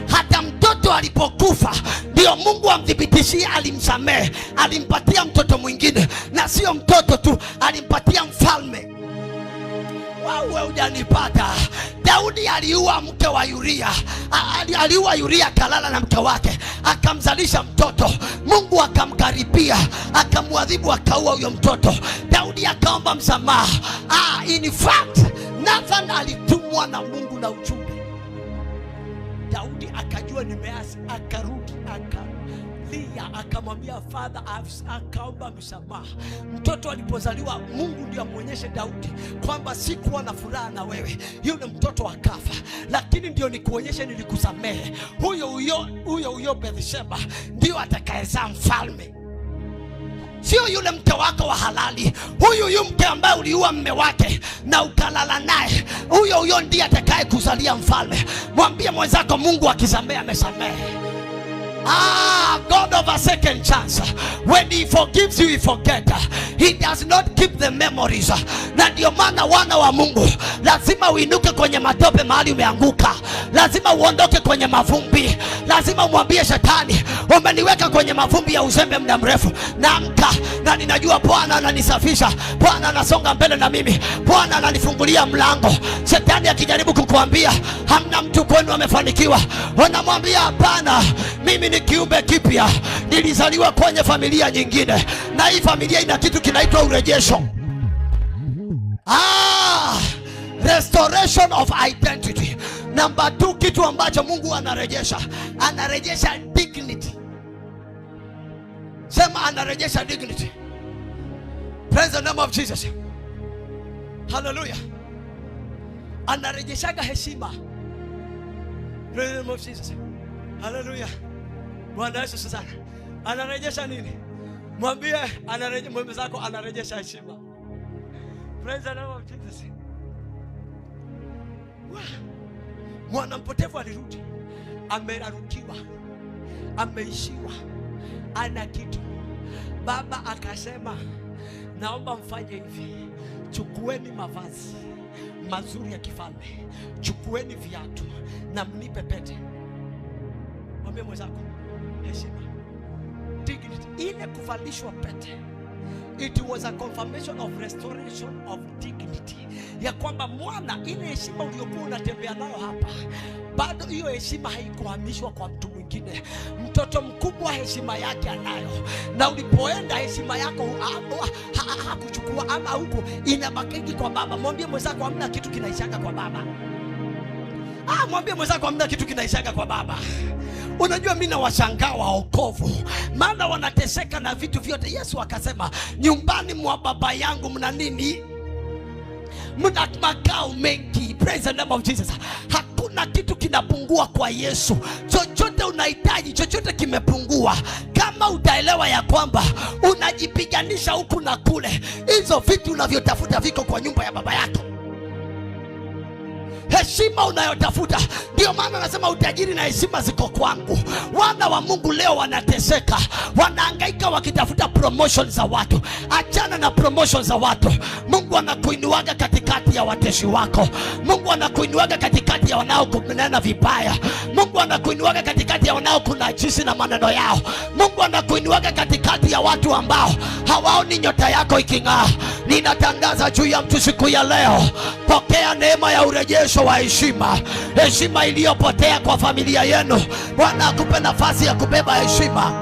Hata mtoto alipokufa, ndio Mungu amthibitishie alimsamehe, alimpatia mtoto mwingine, na sio mtoto tu, alimpatia mfalme. Wewe hujanipata. Daudi aliua mke wa Uria. Aliua Uria, kalala na mke wake, akamzalisha mtoto. Mungu akamkaribia, akamwadhibu, akaua huyo mtoto. Daudi akaomba msamaha. In fact, Nathan alitumwa na Mungu na ujumbe. Daudi akajua nimeasi, akarudi, akalia, akamwambia Father, akaomba msamaha. Mtoto alipozaliwa, Mungu ndiye amuonyeshe Daudi kwamba sikuwa na furaha na wewe, yule mtoto akafa, lakini ndio nikuonyeshe nilikusamehe. Huyo Bathsheba ndio atakayezaa mfalme. Sio yule mke wako wa halali. Huyu mke ambaye uliua mume wake na ukalala naye, huyo ndiye atakaye kuzalia mfalme. Mwambie mwenzako, Mungu akisamehe amesamehe. God of a second chance. When he forgives you, he forget. He does not keep the memories. Na ndio maana wana wa Mungu lazima uinuke kwenye matope mahali umeanguka. Lazima uondoke kwenye mavumbi. Lazima umwambie shetani, umeniweka kwenye mavumbi ya uzembe muda mrefu. Naamka na ninajua Bwana ananisafisha. Bwana anasonga mbele na mimi. Bwana ananifungulia mlango. Shetani akijaribu kukuambia hamna mtu kwenu amefanikiwa, unamwambia hapana, mimi ni kiumbe kipya. Nilizaliwa kwenye familia nyingine, na hii familia ina kitu kinaitwa urejesho. Restoration of identity. Number 2, kitu ambacho Mungu anarejesha dignity. Sema anarejesha dignity. Praise the name of Jesus. Hallelujah. Anarejeshaga heshima. Praise the name of Jesus. Hallelujah. Bwana Yesu sana. Anarejesha nini? Mwambie anarejesha, mwambie zako anarejesha heshima. Praise the name of Jesus. Mwana mpotevu alirudi, amerarukiwa, ameishiwa, ana kitu. Baba akasema, naomba mfanye hivi, chukueni mavazi mazuri ya kifalme, chukueni viatu na mnipe pete. Mwambie mwenzako heshima, dignity. Ile kuvalishwa pete, it was a confirmation of restoration of dignity, ya kwamba mwana, ile heshima uliyokuwa unatembea nayo hapa, bado hiyo heshima haikuhamishwa kwa mtu mwingine. Mtoto mkubwa heshima yake anayo, na ulipoenda heshima yako hakuchukua ama huko inabaki kwa baba. Mwambie mwenzako hamna kitu kinaishaka kwa baba. Mwambie mwenzako hamna kitu kinaishaka kwa baba. Unajua mimi nawashangaa waokovu, maana wanateseka na vitu vyote. Yesu akasema, nyumbani mwa baba yangu mna nini? Mna makao mengi. Praise the name of Jesus. Hakuna kitu kinapungua kwa Yesu. Chochote unahitaji, chochote kimepungua. Kama utaelewa ya kwamba unajipiganisha huku na kule, hizo vitu unavyotafuta viko kwa nyumba ya baba yako. Heshima unayotafuta, ndio maana anasema utajiri na heshima ziko kwangu. Wana wa Mungu leo wanateseka, wanahangaika wakitafuta promotion za watu. Achana na promotion za watu. Mungu anakuinuaga katikati ya wateshi wako. Mungu anakuinuaga katikati ya wanaokunena vibaya. Mungu anakuinuaga katikati ya wanaokunajisi na maneno yao. Mungu anakuinuaga katikati ya watu ambao hawaoni nyota yako iking'aa. Ninatangaza juu ya mtu siku ya leo, pokea neema ya urejesho wa heshima. Heshima iliyopotea kwa familia yenu, Bwana akupe nafasi ya kubeba heshima.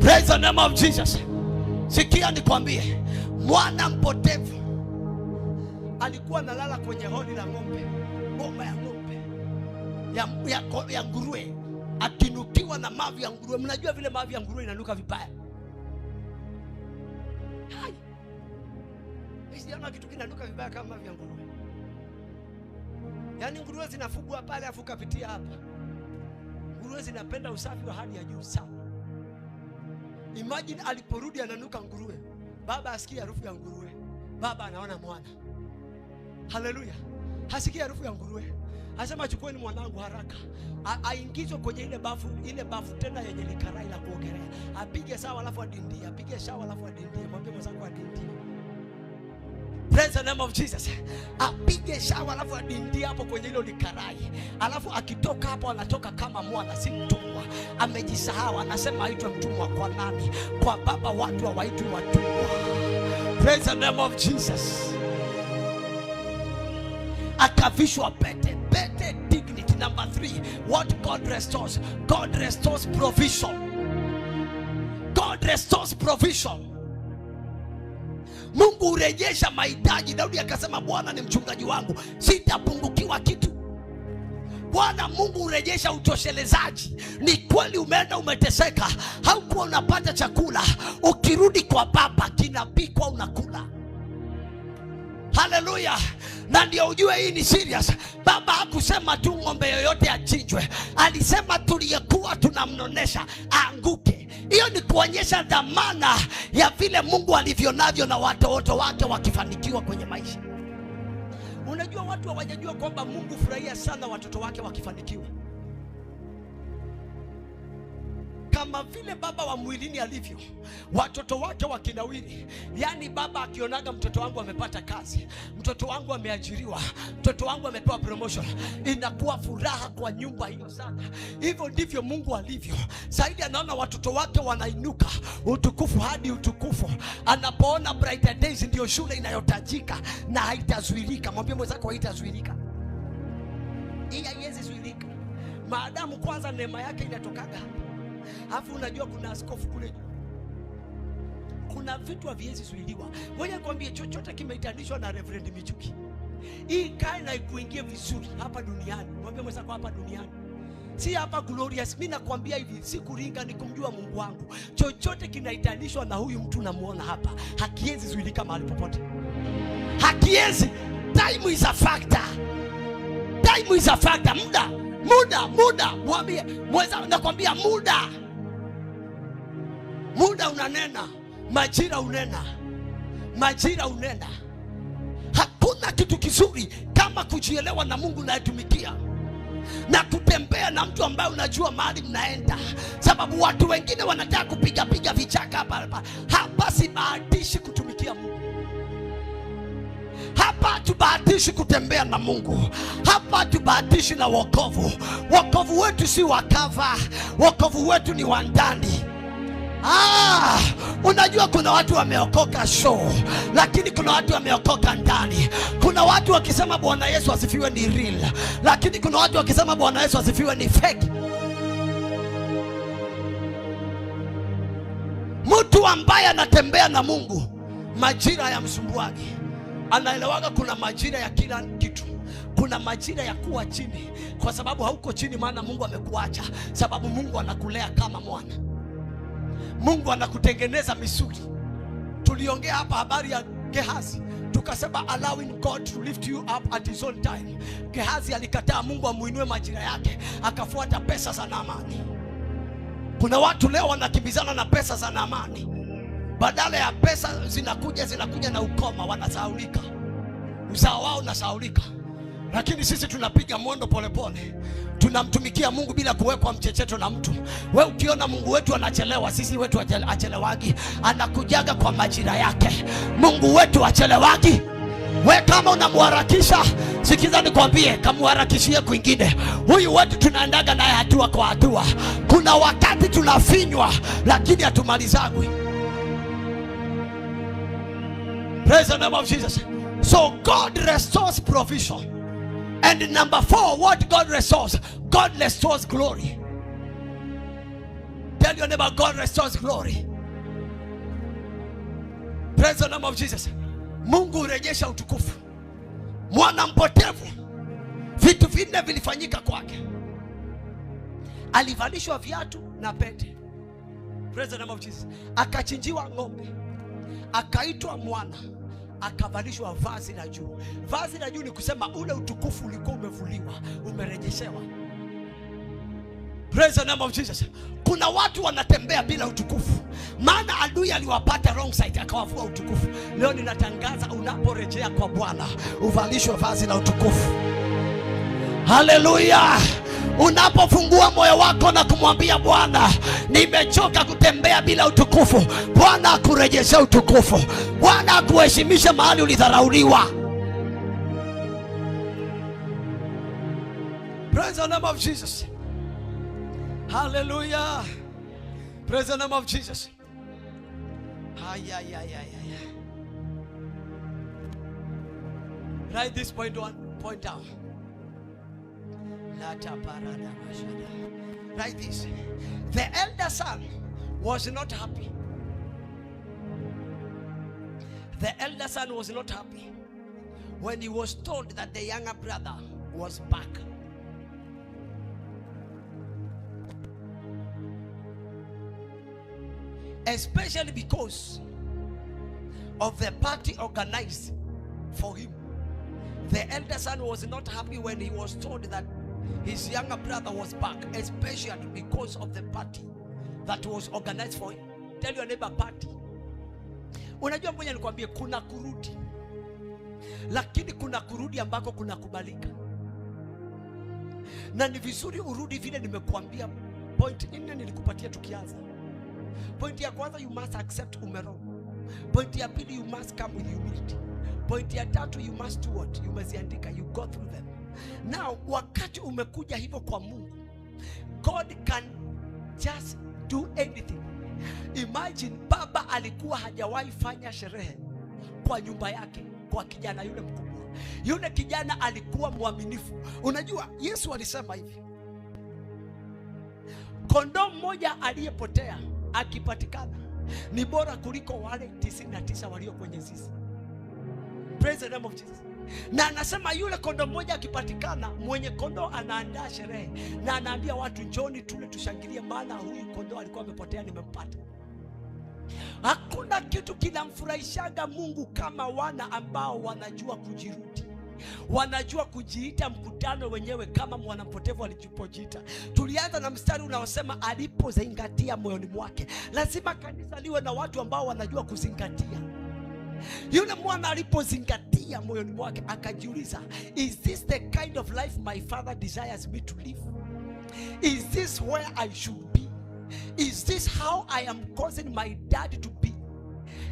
Praise the name of Jesus. Sikia nikwambie, mwana mpotevu alikuwa analala kwenye holi la ng'ombe, boma ya ng'ombe ya nguruwe, akinukiwa na mavi ya nguruwe. Mnajua vile mavi ya nguruwe inanuka vibaya. Hai, sijaona kitu kinanuka vibaya kama mavi ya nguruwe. Yaani nguruwe zinafugwa pale afu kapitia hapa. Nguruwe zinapenda usafi wa hali ya juu sana. Imagine aliporudi ananuka nguruwe. Baba asikia harufu ya nguruwe. Baba anaona mwana. Haleluya. Hasikia harufu ya nguruwe. Anasema chukueni mwanangu haraka. Aingizwe kwenye ile bafu tena yenye likarai la kuogelea. Apige sawa alafu adindie. Apige sawa alafu adindie. Mwambie mwenzako adindie. Praise the name of Jesus. Apige shawa alafu adindie hapo kwenye hilo likarai. Alafu akitoka hapo anatoka kama mwana, si mtumwa. Amejisahau, anasema aitwe mtumwa kwa nani? Kwa baba. Watu hawaitwi watumwa. Praise the name of Jesus. Akavishwa pete, dignity. Number 3, what God restores. God restores provision. God restores provision. Mungu urejesha mahitaji. Daudi akasema, Bwana ni mchungaji wangu, sitapungukiwa kitu. Bwana Mungu urejesha utoshelezaji. Ni kweli umeenda umeteseka, haukuwa unapata chakula, ukirudi kwa baba kinapikwa unakula. Haleluya. Na ndio ujue hii ni serious. Baba hakusema tu ng'ombe yoyote achinjwe. Alisema tuliyekuwa tunamnonesha aanguke. Hiyo ni kuonyesha dhamana ya vile Mungu alivyo navyo na watoto wake wakifanikiwa kwenye maisha. Unajua watu hawajajua kwamba Mungu furahia sana watoto wake wakifanikiwa. Kama vile baba wa mwilini alivyo, watoto wake wakinawiri. Yani baba akionaga mtoto wangu amepata kazi, mtoto wangu ameajiriwa, mtoto wangu amepewa promotion, inakuwa furaha kwa nyumba hiyo sana. Hivyo ndivyo Mungu alivyo. Zaidi anaona watoto wake wanainuka utukufu hadi utukufu. Anapoona brighter days ndio shule inayotajika na haitazuilika. Mwambie mwenzako haitazuilika. Hii haiwezi zuilika. Maadamu kwanza neema yake inatokaga hapa. Alafu unajua kuna askofu kule juu. Kuna vitu haviwezi zuiliwa. Ngoja nikwambie, chochote kimeitanishwa na Reverend Michuki, hii kae na ikuingie vizuri hapa duniani. Mwambie mwenzako hapa duniani. Si hapa Glorious. Mimi nakwambia hivi, si kuringa, ni kumjua Mungu wangu. Chochote kinaitanishwa na huyu mtu namuona hapa, hakiwezi zuilika mahali popote. Hakiwezi. Time is a factor. Time is a factor. Muda. Mwambie mweza, nakwambia muda unanena, majira unena. Hakuna kitu kizuri kama kujielewa na Mungu unayetumikia na kutembea na mtu ambaye unajua mahali mnaenda. Sababu watu wengine wanataka kupiga vichaka hapa. Sibahatishi kutumikia Mungu hapa, tubahatishi kutembea na Mungu hapa, tubahatishi na wokovu. Wokovu wetu si wakava, wokovu wetu ni wa ndani. Unajua kuna watu wameokoka show, lakini kuna watu wameokoka ndani. Kuna watu wakisema Bwana Yesu asifiwe ni real, lakini kuna watu wakisema Bwana Yesu asifiwe ni fake. Mtu ambaye anatembea na Mungu, majira ya msumbuaji anaelewaga. Kuna majira ya kila kitu. Kuna majira ya kuwa chini, kwa sababu hauko chini maana Mungu amekuacha. Sababu Mungu anakulea kama mwana. Mungu anakutengeneza misuli. Tuliongea hapa habari ya Gehazi, tukasema allowing God to lift you up at his own time. Gehazi alikataa Mungu amuinue majira yake, akafuata pesa za Naamani. Kuna watu leo wanakimbizana na pesa za Naamani. Badala ya pesa zinakuja na ukoma, wanasahaulika. Uzao wao unasahaulika. Lakini sisi tunapiga mwendo polepole. Tunamtumikia Mungu bila kuwekwa mchecheto na mtu. Wewe ukiona Mungu wetu anachelewa, sisi wetu achelewagi. Anakujaga kwa majira yake. Mungu wetu achelewagi. We kama unamharakisha, sikiza nikwambie, kamuharakishie kwingine. Huyu wetu tunaendaga naye hatua kwa hatua. Kuna wakati tunafinywa, lakini hatumalizagwi. Praise the name of Jesus. So God restores provision. And number 4, what God restores? God restores glory. Tell your neighbor, God restores glory. Praise the name of Jesus. Mungu urejesha utukufu. Mwana mpotevu, vitu vinne vilifanyika kwake. Alivalishwa viatu na pete. Praise the name of Jesus. Akachinjiwa ng'ombe, akaitwa mwana, akavalishwa vazi la juu. Vazi la juu ni kusema ule utukufu ulikuwa umevuliwa, umerejeshewa. Praise the name of Jesus. Kuna watu wanatembea bila utukufu, maana adui aliwapata wrong side, akawavua utukufu. Leo ninatangaza, unaporejea kwa Bwana uvalishwe vazi la utukufu. Haleluya. Unapofungua moyo wako na kumwambia Bwana, nimechoka kutembea bila utukufu, Bwana akurejeshe utukufu. Bwana akuheshimisha mahali ulidharauliwa. Praise the name of Jesus. Hallelujah. Praise the name of Jesus. Write this point down. Write this. The elder son was not happy. The elder son was not happy when he was told that the younger brother was back. Especially because of the party organized for him. The elder son was not happy when he was told that his younger brother was back, especially because of the party that was organized for him. Tell your neighbor party. Unajua mmoja nikwambie, kuna kurudi, lakini kuna kurudi ambako kuna kubalika, na ni vizuri urudi vile nimekuambia. Point 4 nilikupatia tukianza. Point ya kwanza, you must accept umerong. Point ya pili, you must come with humility. Point ya tatu, you must do what? You must andika, you go through them. Now, wakati umekuja hivyo kwa Mungu, God can just do anything. Imagine baba alikuwa hajawahi fanya sherehe kwa nyumba yake kwa kijana yule mkubwa. Yule kijana alikuwa mwaminifu. Unajua Yesu alisema hivi, kondoo mmoja aliyepotea akipatikana ni bora kuliko wale 99 walio kwenye zizi. Praise the name of Jesus. Na anasema yule kondoo mmoja akipatikana, mwenye kondoo anaandaa sherehe na anaambia watu, njoni tule tushangilie, maana huyu kondoo alikuwa amepotea, nimempata. Hakuna kitu kinamfurahishaga Mungu kama wana ambao wanajua kujirudi, wanajua kujiita mkutano wenyewe kama mwanampotevu alipojiita. Tulianza na mstari unaosema alipozingatia moyoni mwake. Lazima kanisa liwe na watu ambao wanajua kuzingatia. Yule mwana alipozingatia moyoni mwake akajiuliza, is this the kind of life my father desires me to live? Is this where I should be? Is this how I am causing my dad to be?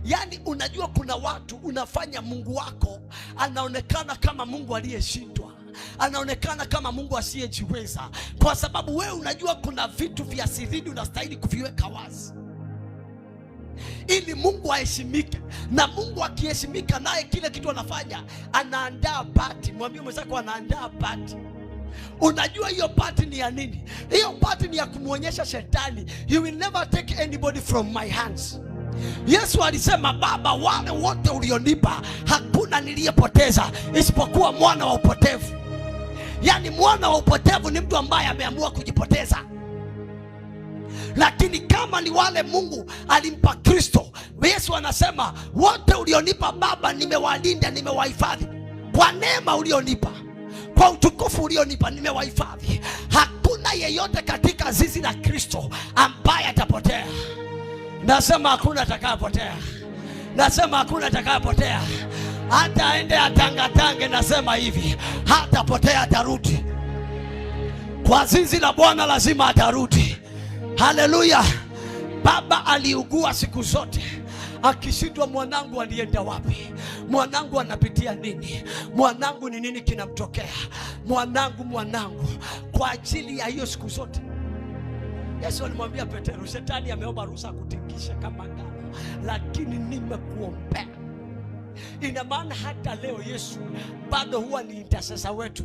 Yani unajua kuna watu unafanya Mungu wako anaonekana kama Mungu aliyeshindwa, anaonekana kama Mungu asiyejiweza, kwa sababu wewe unajua kuna vitu vya siri unastahili kuviweka wazi ili Mungu aheshimike. Na Mungu akiheshimika, naye kile kitu anafanya, anaandaa party. Mwambie mwenzako anaandaa party. Unajua hiyo party ni ya nini? Hiyo party ni ya kumuonyesha shetani, you will never take anybody from my hands. Yesu alisema, Baba, wale wote ulionipa hakuna niliyepoteza isipokuwa mwana wa upotevu. Yani mwana wa upotevu ni mtu ambaye ameamua kujipoteza. Lakini kama ni wale Mungu alimpa Kristo, Yesu anasema, wote ulionipa Baba nimewalinda, nimewahifadhi. Kwa neema ulionipa, kwa utukufu ulionipa, nimewahifadhi. Hakuna yeyote katika zizi la Kristo ambaye atapotea. Nasema hakuna atakayepotea. Nasema hakuna atakayepotea. Hata aende atangatange, nasema hivi, hatapotea, atarudi. Kwa zizi la Bwana lazima atarudi. Haleluya. Baba aliugua siku zote akishindwa, mwanangu alienda wapi? Mwanangu anapitia nini? Mwanangu ni nini kinamtokea? Mwanangu. Kwa ajili ya hiyo siku zote Yesu alimwambia Petero, shetani ameomba ruhusa kutikisha kama ngano, lakini nimekuombea. Ina maana hata leo Yesu bado huwa ni intercessor wetu.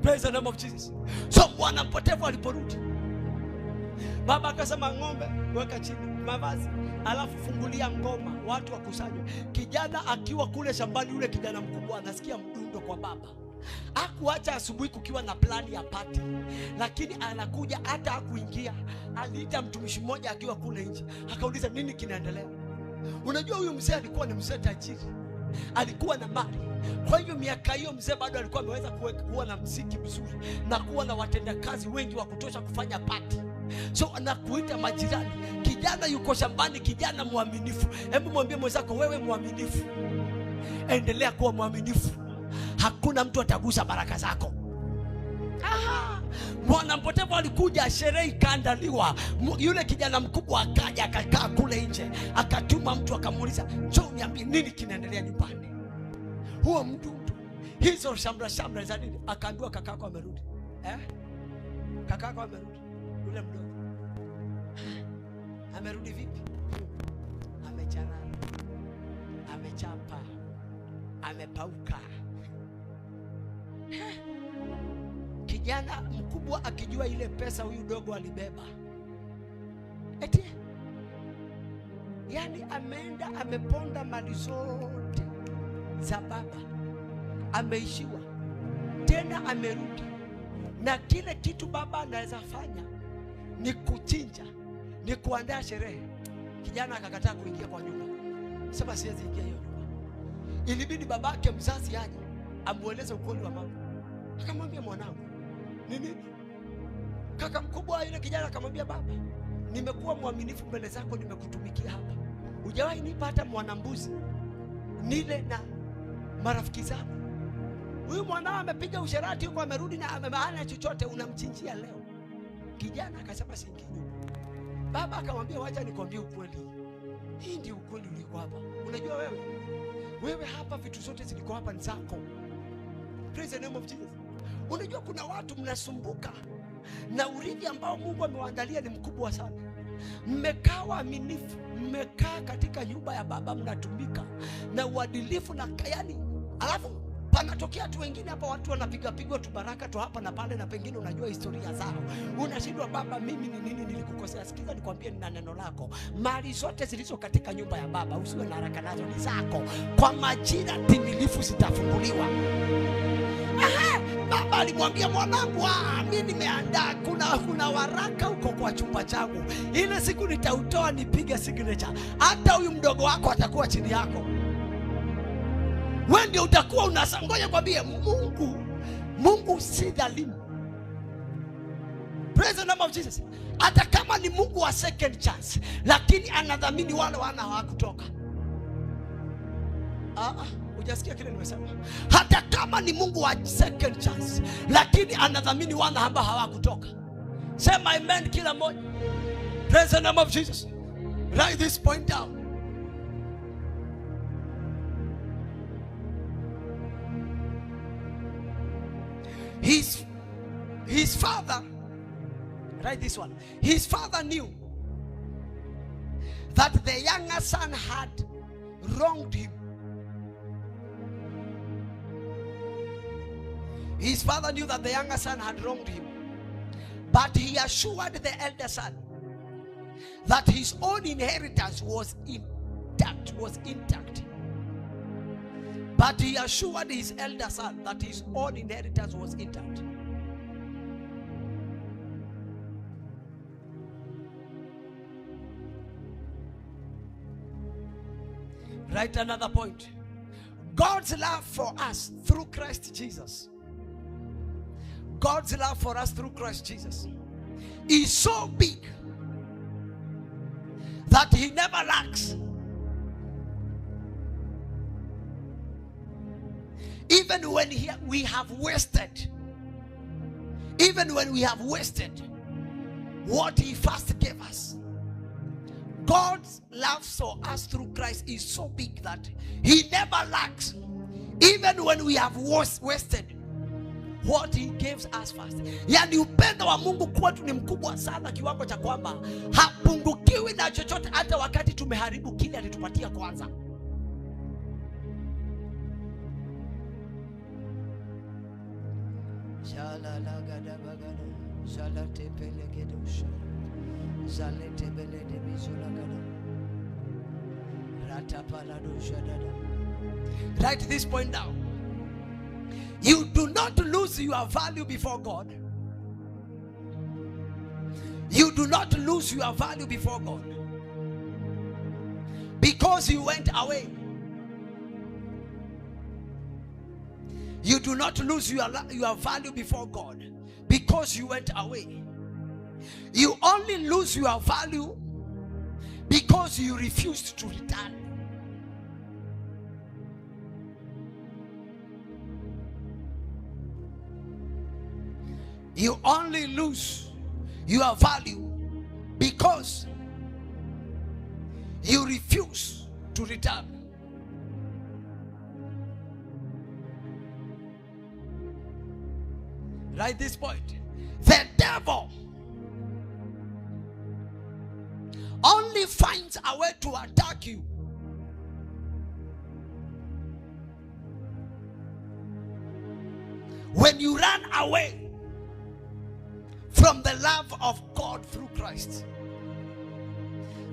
Praise the name of Jesus. So mwana mpotevu aliporudi, baba akasema, ng'ombe weka chini, mavazi, alafu fungulia ngoma, watu wakusanywe. Kijana akiwa kule shambani, yule kijana mkubwa anasikia mdundo kwa baba. Hakuacha asubuhi kukiwa na plani ya party, lakini anakuja, hata hakuingia. Aliita mtumishi mmoja akiwa kule nje, akauliza nini kinaendelea. Unajua huyu mzee alikuwa ni mzee tajiri, alikuwa na mali. Kwa hiyo miaka hiyo mzee bado alikuwa ameweza kuwa na mziki mzuri na kuwa na watendakazi wengi wa kutosha kufanya party. So anakuita majirani, kijana yuko shambani, kijana mwaminifu. Hebu mwambie mwenzako, wewe mwaminifu, endelea kuwa mwaminifu. Hakuna mtu atagusa baraka zako. Mwana mpotevu alikuja, sherehe ikaandaliwa. Yule kijana mkubwa akaja, akakaa kule nje, akatuma mtu akamuuliza, njoo niambie nini kinaendelea nyumbani. Huo mtu hizo shamra za nini? Akaambiwa kakako amerudi. Kakako amerudi. Yule mdogo amerudi vipi? Amechana, amechapa, amepauka. Kijana mkubwa akijua ile pesa huyu dogo alibeba, eti yani ameenda ameponda mali zote za baba, ameishiwa tena, amerudi na kile kitu baba anaweza fanya ni kuchinja, ni kuandaa sherehe. Kijana akakataa kuingia kwa nyumba, sema siwezi ingia hiyo nyumba. Ilibidi babake mzazi aje amueleze ukweli wa mambo. Akamwambia, mwanangu, nini? Kaka mkubwa yule kijana akamwambia, baba, nimekuwa mwaminifu mbele zako, nimekutumikia hapa, hujawahi nipa hata mwanambuzi nile na marafiki zangu. Huyu mwanao amepiga usherati huko, amerudi na amemaana chochote, unamchinjia leo. Kijana akasema singine. Baba akamwambia, wacha nikwambie ukweli, hii ndio ukweli uliko hapa. Unajua wewe hapa vitu zote ziliko hapa ni zako. Praise the name of Jesus. Unajua kuna watu mnasumbuka na urithi ambao Mungu amewaandalia ni mkubwa sana. Mmekaa waaminifu, mmekaa katika nyumba ya Baba, mnatumika na uadilifu na yani, alafu panatokea tu wengine hapa, watu wanapiga pigwa tu baraka tu hapa na pale, na pengine unajua historia zao. Unashindwa, baba, mimi ni nini nilikukosea? Sikiza nikwambie, nina neno lako. Mali zote zilizo katika nyumba ya Baba, usiwe na haraka nazo, ni zako. Kwa majira timilifu zitafunguliwa. Baba alimwambia mwanangu, mimi nimeandaa, kuna waraka huko kwa chumba changu. Ile siku nitautoa nipige signature. Hata huyu mdogo wako atakuwa chini yako. Wewe ndio utakuwa unasangoja kwambie Mungu si dhalimu. Praise the name of Jesus. Hata kama ni Mungu wa second chance, lakini anadhamini wale wana hawakutoka. Hujasikia kile nimesema? Hata kama ni Mungu wa second chance, lakini anadhamini wana ambao hawakutoka. Sema amen kila mmoja. Praise the name of Jesus. Write this point down. His father, write this one. His father knew that the younger son had wronged him. His father knew that the younger son had wronged him, but he assured the elder son that his own inheritance was intact. But he assured his elder son that his own inheritance was intact. Write another point. God's love for us through Christ Jesus. God's love for us through Christ Jesus is so big that he never lacks. Even when we have wasted what he first gave us, God's love for us through Christ is so big that he never lacks. Even when we have wasted what he gives us first. Yani upendo wa Mungu kwetu ni mkubwa sana kiwango cha kwamba hapungukiwi na chochote hata wakati tumeharibu kile alitupatia kwanza. Write this point down. You do not lose your value before God. You do not lose your value before God because you went away. You do not lose your value before God because you went away. You only lose your value because you refused to return. You only lose your value because you refuse to return. Write this point. The devil only finds a way to attack you when you run away from the love of God through Christ.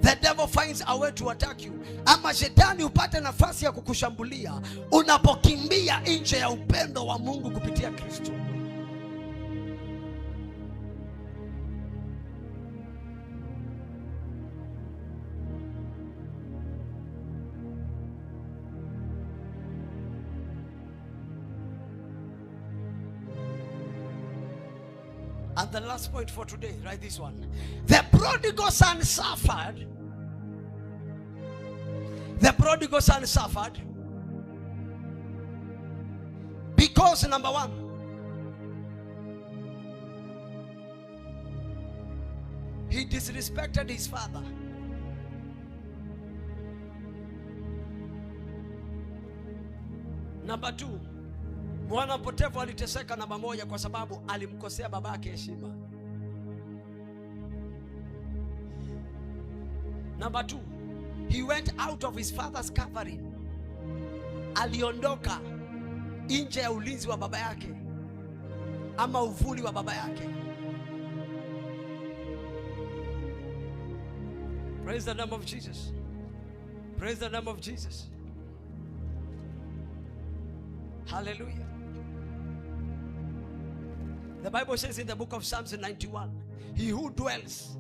The devil finds a way to attack you. Ama shetani upate nafasi ya kukushambulia unapokimbia nje ya upendo wa Mungu kupitia Kristo. And the last point for today, write this one. The prodigal son suffered. The prodigal son suffered because, number one, he disrespected his father. Number two, mwana mpotevu aliteseka namba moja kwa sababu alimkosea babake heshima. Number two, he went out of his father's covering. Aliondoka nje ya ulinzi wa baba yake ama uvuli wa baba yake. Praise the name of Jesus. Praise the name of Jesus. Hallelujah. The Bible says in the book of Psalms 91, he who dwells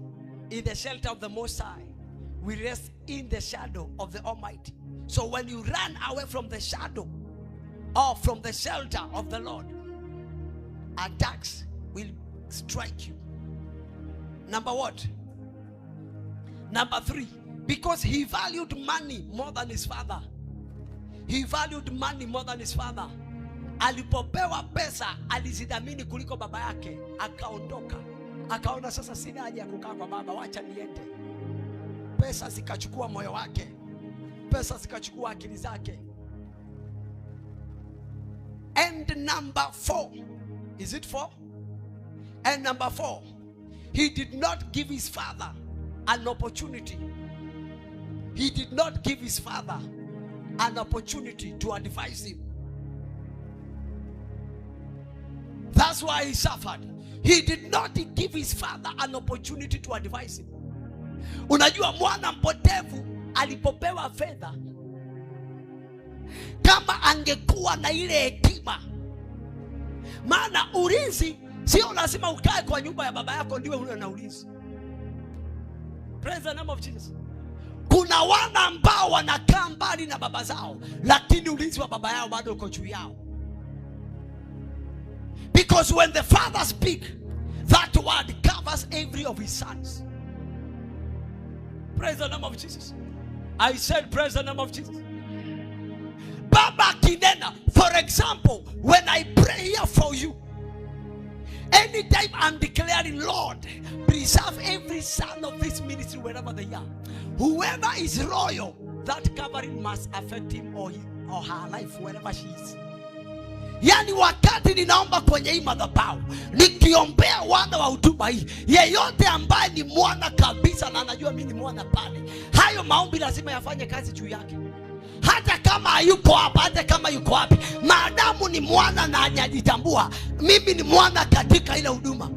in the shelter of the Most High will rest in the shadow of the Almighty. So when you run away from the shadow or from the shelter of the Lord, attacks will strike you. Number what? Number three, because he valued money more than his father. He valued money more than his father. Alipopewa pesa alizidhamini kuliko baba yake, akaondoka. Akaona sasa sina haja ya kukaa kwa baba, wacha niende. Pesa zikachukua moyo wake. Pesa zikachukua akili zake. And number four, is it four? And number four, he did not give his father an opportunity. He did not give his father an opportunity to advise him. That's why he suffered. He did not give his father an opportunity to advise him. Unajua mwana mpotevu alipopewa fedha, kama angekuwa na ile hekima, maana ulinzi sio lazima ukae kwa nyumba ya baba yako ndiwe uwe na ulinzi. Praise the name of Jesus. Kuna wana ambao wanakaa mbali na baba zao, lakini ulinzi wa baba yao bado uko juu yao. Because when the father speak, that word covers every of his sons. Praise the name of Jesus. I said praise the name of Jesus. Baba kinena, for example, when I pray here for you, anytime I'm declaring, Lord, preserve every son of this ministry wherever they are. Whoever is royal, that covering must affect him or her life wherever she is. Yani wakati ninaomba kwenye hii madhabahu, nikiombea wana wa huduma hii, yeyote ambaye ni mwana kabisa na anajua mimi ni mwana pale, hayo maombi lazima yafanye kazi juu yake. Hata kama hayuko hapa, hata kama yuko wapi, maadamu ni mwana na anajitambua mimi ni mwana katika ile huduma,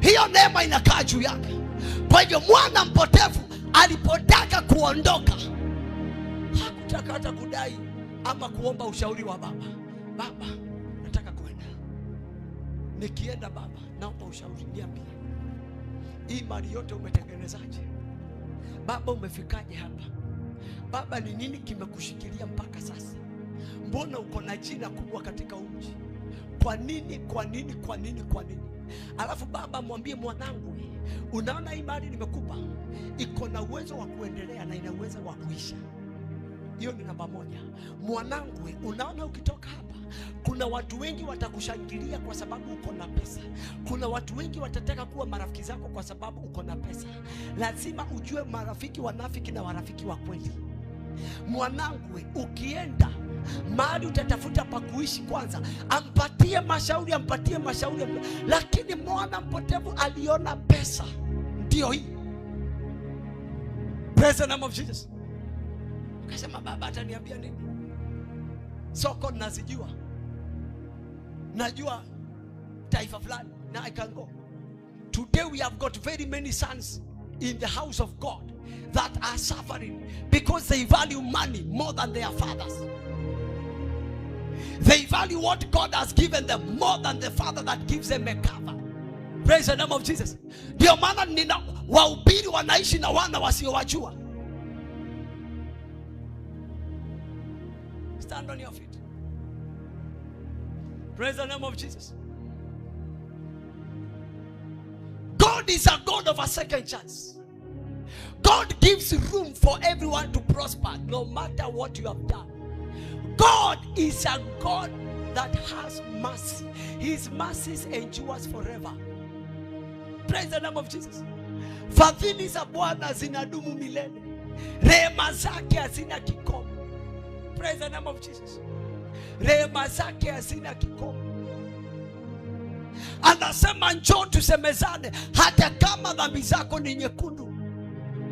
hiyo neema inakaa juu yake. Kwa hivyo mwana mpotevu alipotaka kuondoka, hakutaka hata kudai ama kuomba ushauri wa baba. Baba, nataka kwenda. Nikienda baba, naomba ushauri, niambie. Hii mali yote umetengenezaje? Baba, umefikaje hapa? Baba, ni nini kimekushikilia mpaka sasa? Mbona uko na jina kubwa katika mji? Kwa nini? Alafu baba mwambie mwanangu, unaona hii mali nimekupa iko na uwezo wa kuendelea na ina uwezo wa kuisha. Hiyo ni namba moja. Mwanangu, unaona ukitoka hapa, kuna watu wengi watakushangilia kwa sababu uko na pesa. Kuna watu wengi watataka kuwa marafiki zako kwa sababu uko na pesa. Lazima ujue marafiki wanafiki na warafiki wa kweli. Mwanangu, ukienda mahali utatafuta pa kuishi kwanza, ampatie mashauri. Lakini mwana mpotevu aliona pesa ndio hii. Praise the name of Jesus. Akasema baba ataniambia nini? Soko nazijua. Najua taifa fulani na I can go. Today we have got very many sons in the house of God that are suffering because they value money more than their fathers. They value what God has given them more than the father that gives them a cover. Praise the name of Jesus. Ndio maana nina wahubiri wanaishi na wana wasiowajua. Stand on your feet. Praise the name of Jesus. is a God of a second chance. God gives room for everyone to prosper no matter what you have done. God is a God that has mercy. His mercies endures forever. Praise the name of Jesus. Fadhili za Bwana zinadumu milele. Rehema zake hazina kikomo. Praise the name of Jesus. Rehema zake hazina kikomo. Anasema njoo tusemezane hata kama dhambi zako ni nyekundu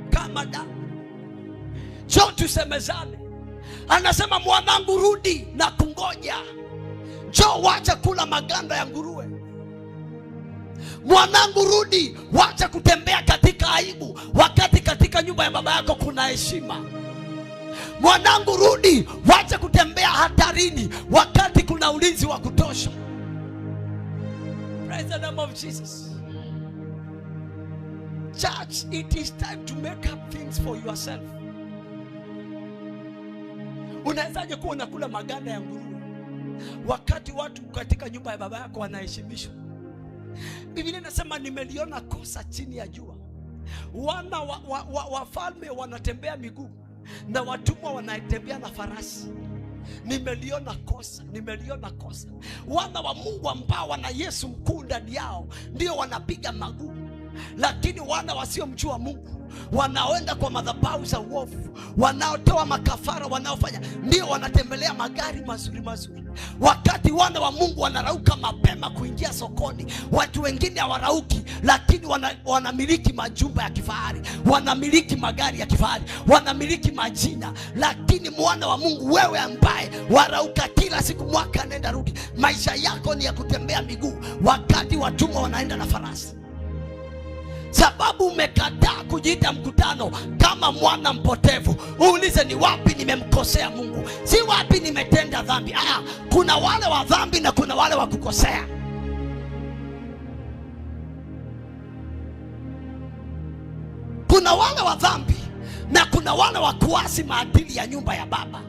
kama damu. Njoo tusemezane. Anasema mwanangu rudi na kungoja. Njoo wacha kula maganda ya nguruwe. Mwanangu rudi, wacha kutembea katika aibu wakati katika nyumba ya baba yako kuna heshima. Mwanangu rudi, wacha kutembea hatarini wakati kuna ulinzi wa kutosha. Praise the name of Jesus. Church, it is time to make up things for yourself. Unawezaje kuwa unakula maganda ya nguruwe wakati watu katika nyumba ya baba yako wanaheshimishwa? Biblia inasema nimeliona kosa chini ya jua. Wana wafalme wanatembea miguu na watumwa wanatembea na farasi. Nimeliona kosa, nimeliona kosa. Wana wa Mungu ambao wana Yesu mkuu ndani yao ndio wanapiga maguu, lakini wana wasiomjua Mungu wanaoenda kwa madhabahu za uovu, wanaotoa makafara, wanaofanya ndio wanatembelea magari mazuri mazuri. Wakati wana wa Mungu wanarauka mapema kuingia sokoni, watu wengine hawarauki, lakini wanamiliki majumba ya kifahari, wanamiliki magari ya kifahari, wanamiliki majina. Lakini mwana wa Mungu, wewe ambaye warauka kila siku, mwaka nenda rudi, maisha yako ni ya kutembea miguu wakati watumwa wanaenda na farasi. Sababu umekataa kujiita mkutano kama mwana mpotevu. Uulize ni wapi nimemkosea Mungu, si wapi nimetenda dhambi. Kuna wale wa dhambi na kuna wale wa kukosea. Kuna wale wa dhambi na kuna wale wa kuasi maadili ya nyumba ya baba.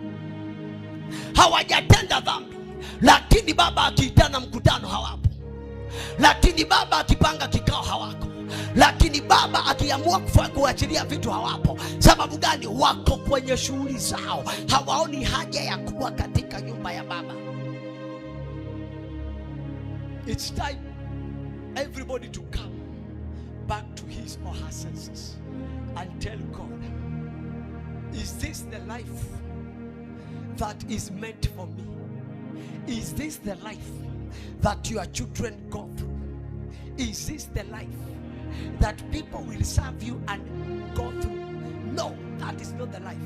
Hawajatenda dhambi, lakini baba akiitana mkutano hawapo, lakini baba akipanga kikao hawako, lakini baba akiamua kuachilia vitu hawapo. Sababu gani? Wako kwenye shughuli zao, hawaoni haja ya kuwa katika nyumba ya baba. It's time everybody to come back to his or her senses and tell God, is this the life that is meant for me? Is this the life that your children go through? Is this the life that people will serve you and go through? No, that is not the life.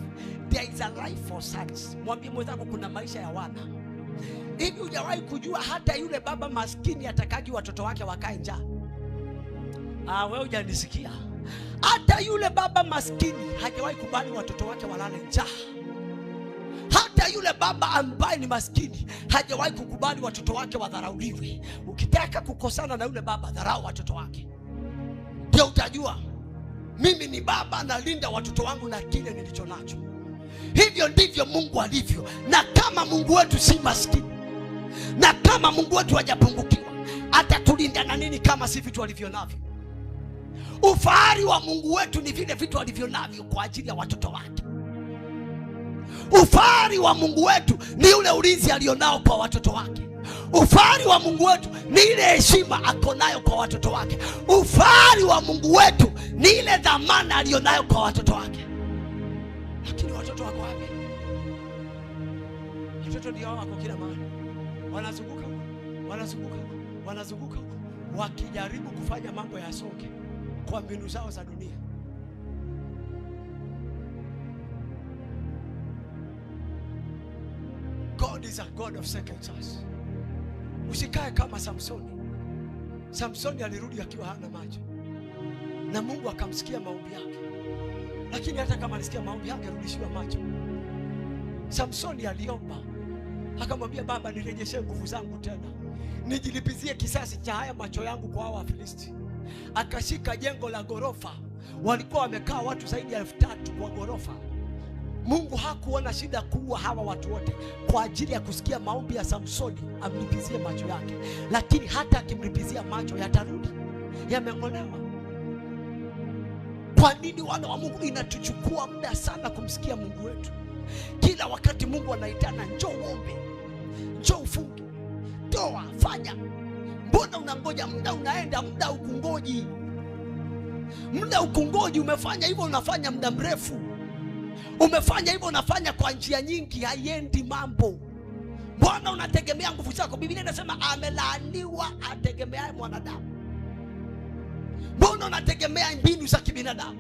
There is a life for sons. Mwambie mwenzako kuna maisha ya wana. Hivi hujawahi kujua hata yule baba maskini atakaji watoto wake wakae njaa? Wewe hujanisikia. Hata yule baba maskini hajawahi kubali watoto wake walale njaa. Hata yule baba ambaye ni maskini hajawahi kukubali watoto wake wadharauliwe. Ukitaka kukosana na yule baba, dharau watoto wake, ndio utajua mimi ni baba, nalinda watoto wangu na kile nilicho nacho. Hivyo ndivyo Mungu alivyo. Na kama Mungu wetu si maskini, na kama Mungu wetu hajapungukiwa, atatulinda na nini kama si vitu alivyo navyo? Ufahari wa Mungu wetu ni vile vitu alivyo navyo kwa ajili ya watoto wake. Ufahari wa Mungu wetu ni ule ulinzi alionao kwa watoto wake. Ufahari wa Mungu wetu ni ile heshima akonayo kwa watoto wake. Ufahari wa Mungu wetu ni ile dhamana alionayo kwa watoto wake. Lakini watoto wako wapi? Watoto ndio wako kila mahali. Wanazunguka, wanazunguka, wanazunguka, wakijaribu kufanya mambo ya songe kwa mbinu zao za dunia. God is a God of second chance. Usikae kama Samsoni. Samsoni alirudi akiwa hana macho, na Mungu akamsikia maombi yake. Lakini hata kama alisikia maombi yake, rudishiwa macho. Samsoni aliomba, akamwambia baba, nirejeshe nguvu zangu tena, nijilipizie kisasi cha haya macho yangu kwa hao Wafilisti. Akashika jengo la gorofa, walikuwa wamekaa watu zaidi ya 3,000 kwa gorofa. Mungu hakuona shida kuua hawa watu wote kwa ajili ya kusikia maombi ya Samsoni amlipizie macho yake. Lakini hata akimlipizia macho, yatarudi, yameng'olewa. Kwa nini wana wa Mungu inatuchukua muda sana kumsikia Mungu wetu? Kila wakati Mungu anaitana, njoo uombe, njoo ufunge, toa, fanya. Mbona unangoja? Muda unaenda, muda ukungoji. Muda ukungoji, umefanya hivyo, unafanya muda mrefu. Umefanya hivyo, unafanya kwa njia nyingi, haiendi mambo. Mbona unategemea nguvu zako? Biblia inasema amelaaniwa ategemeaye mwanadamu. Mbona unategemea mbinu za kibinadamu?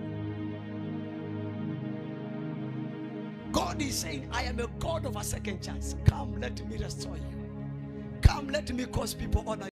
God is saying, I am a God of a second chance. Come, let me restore you. Come, let me cause people honor you.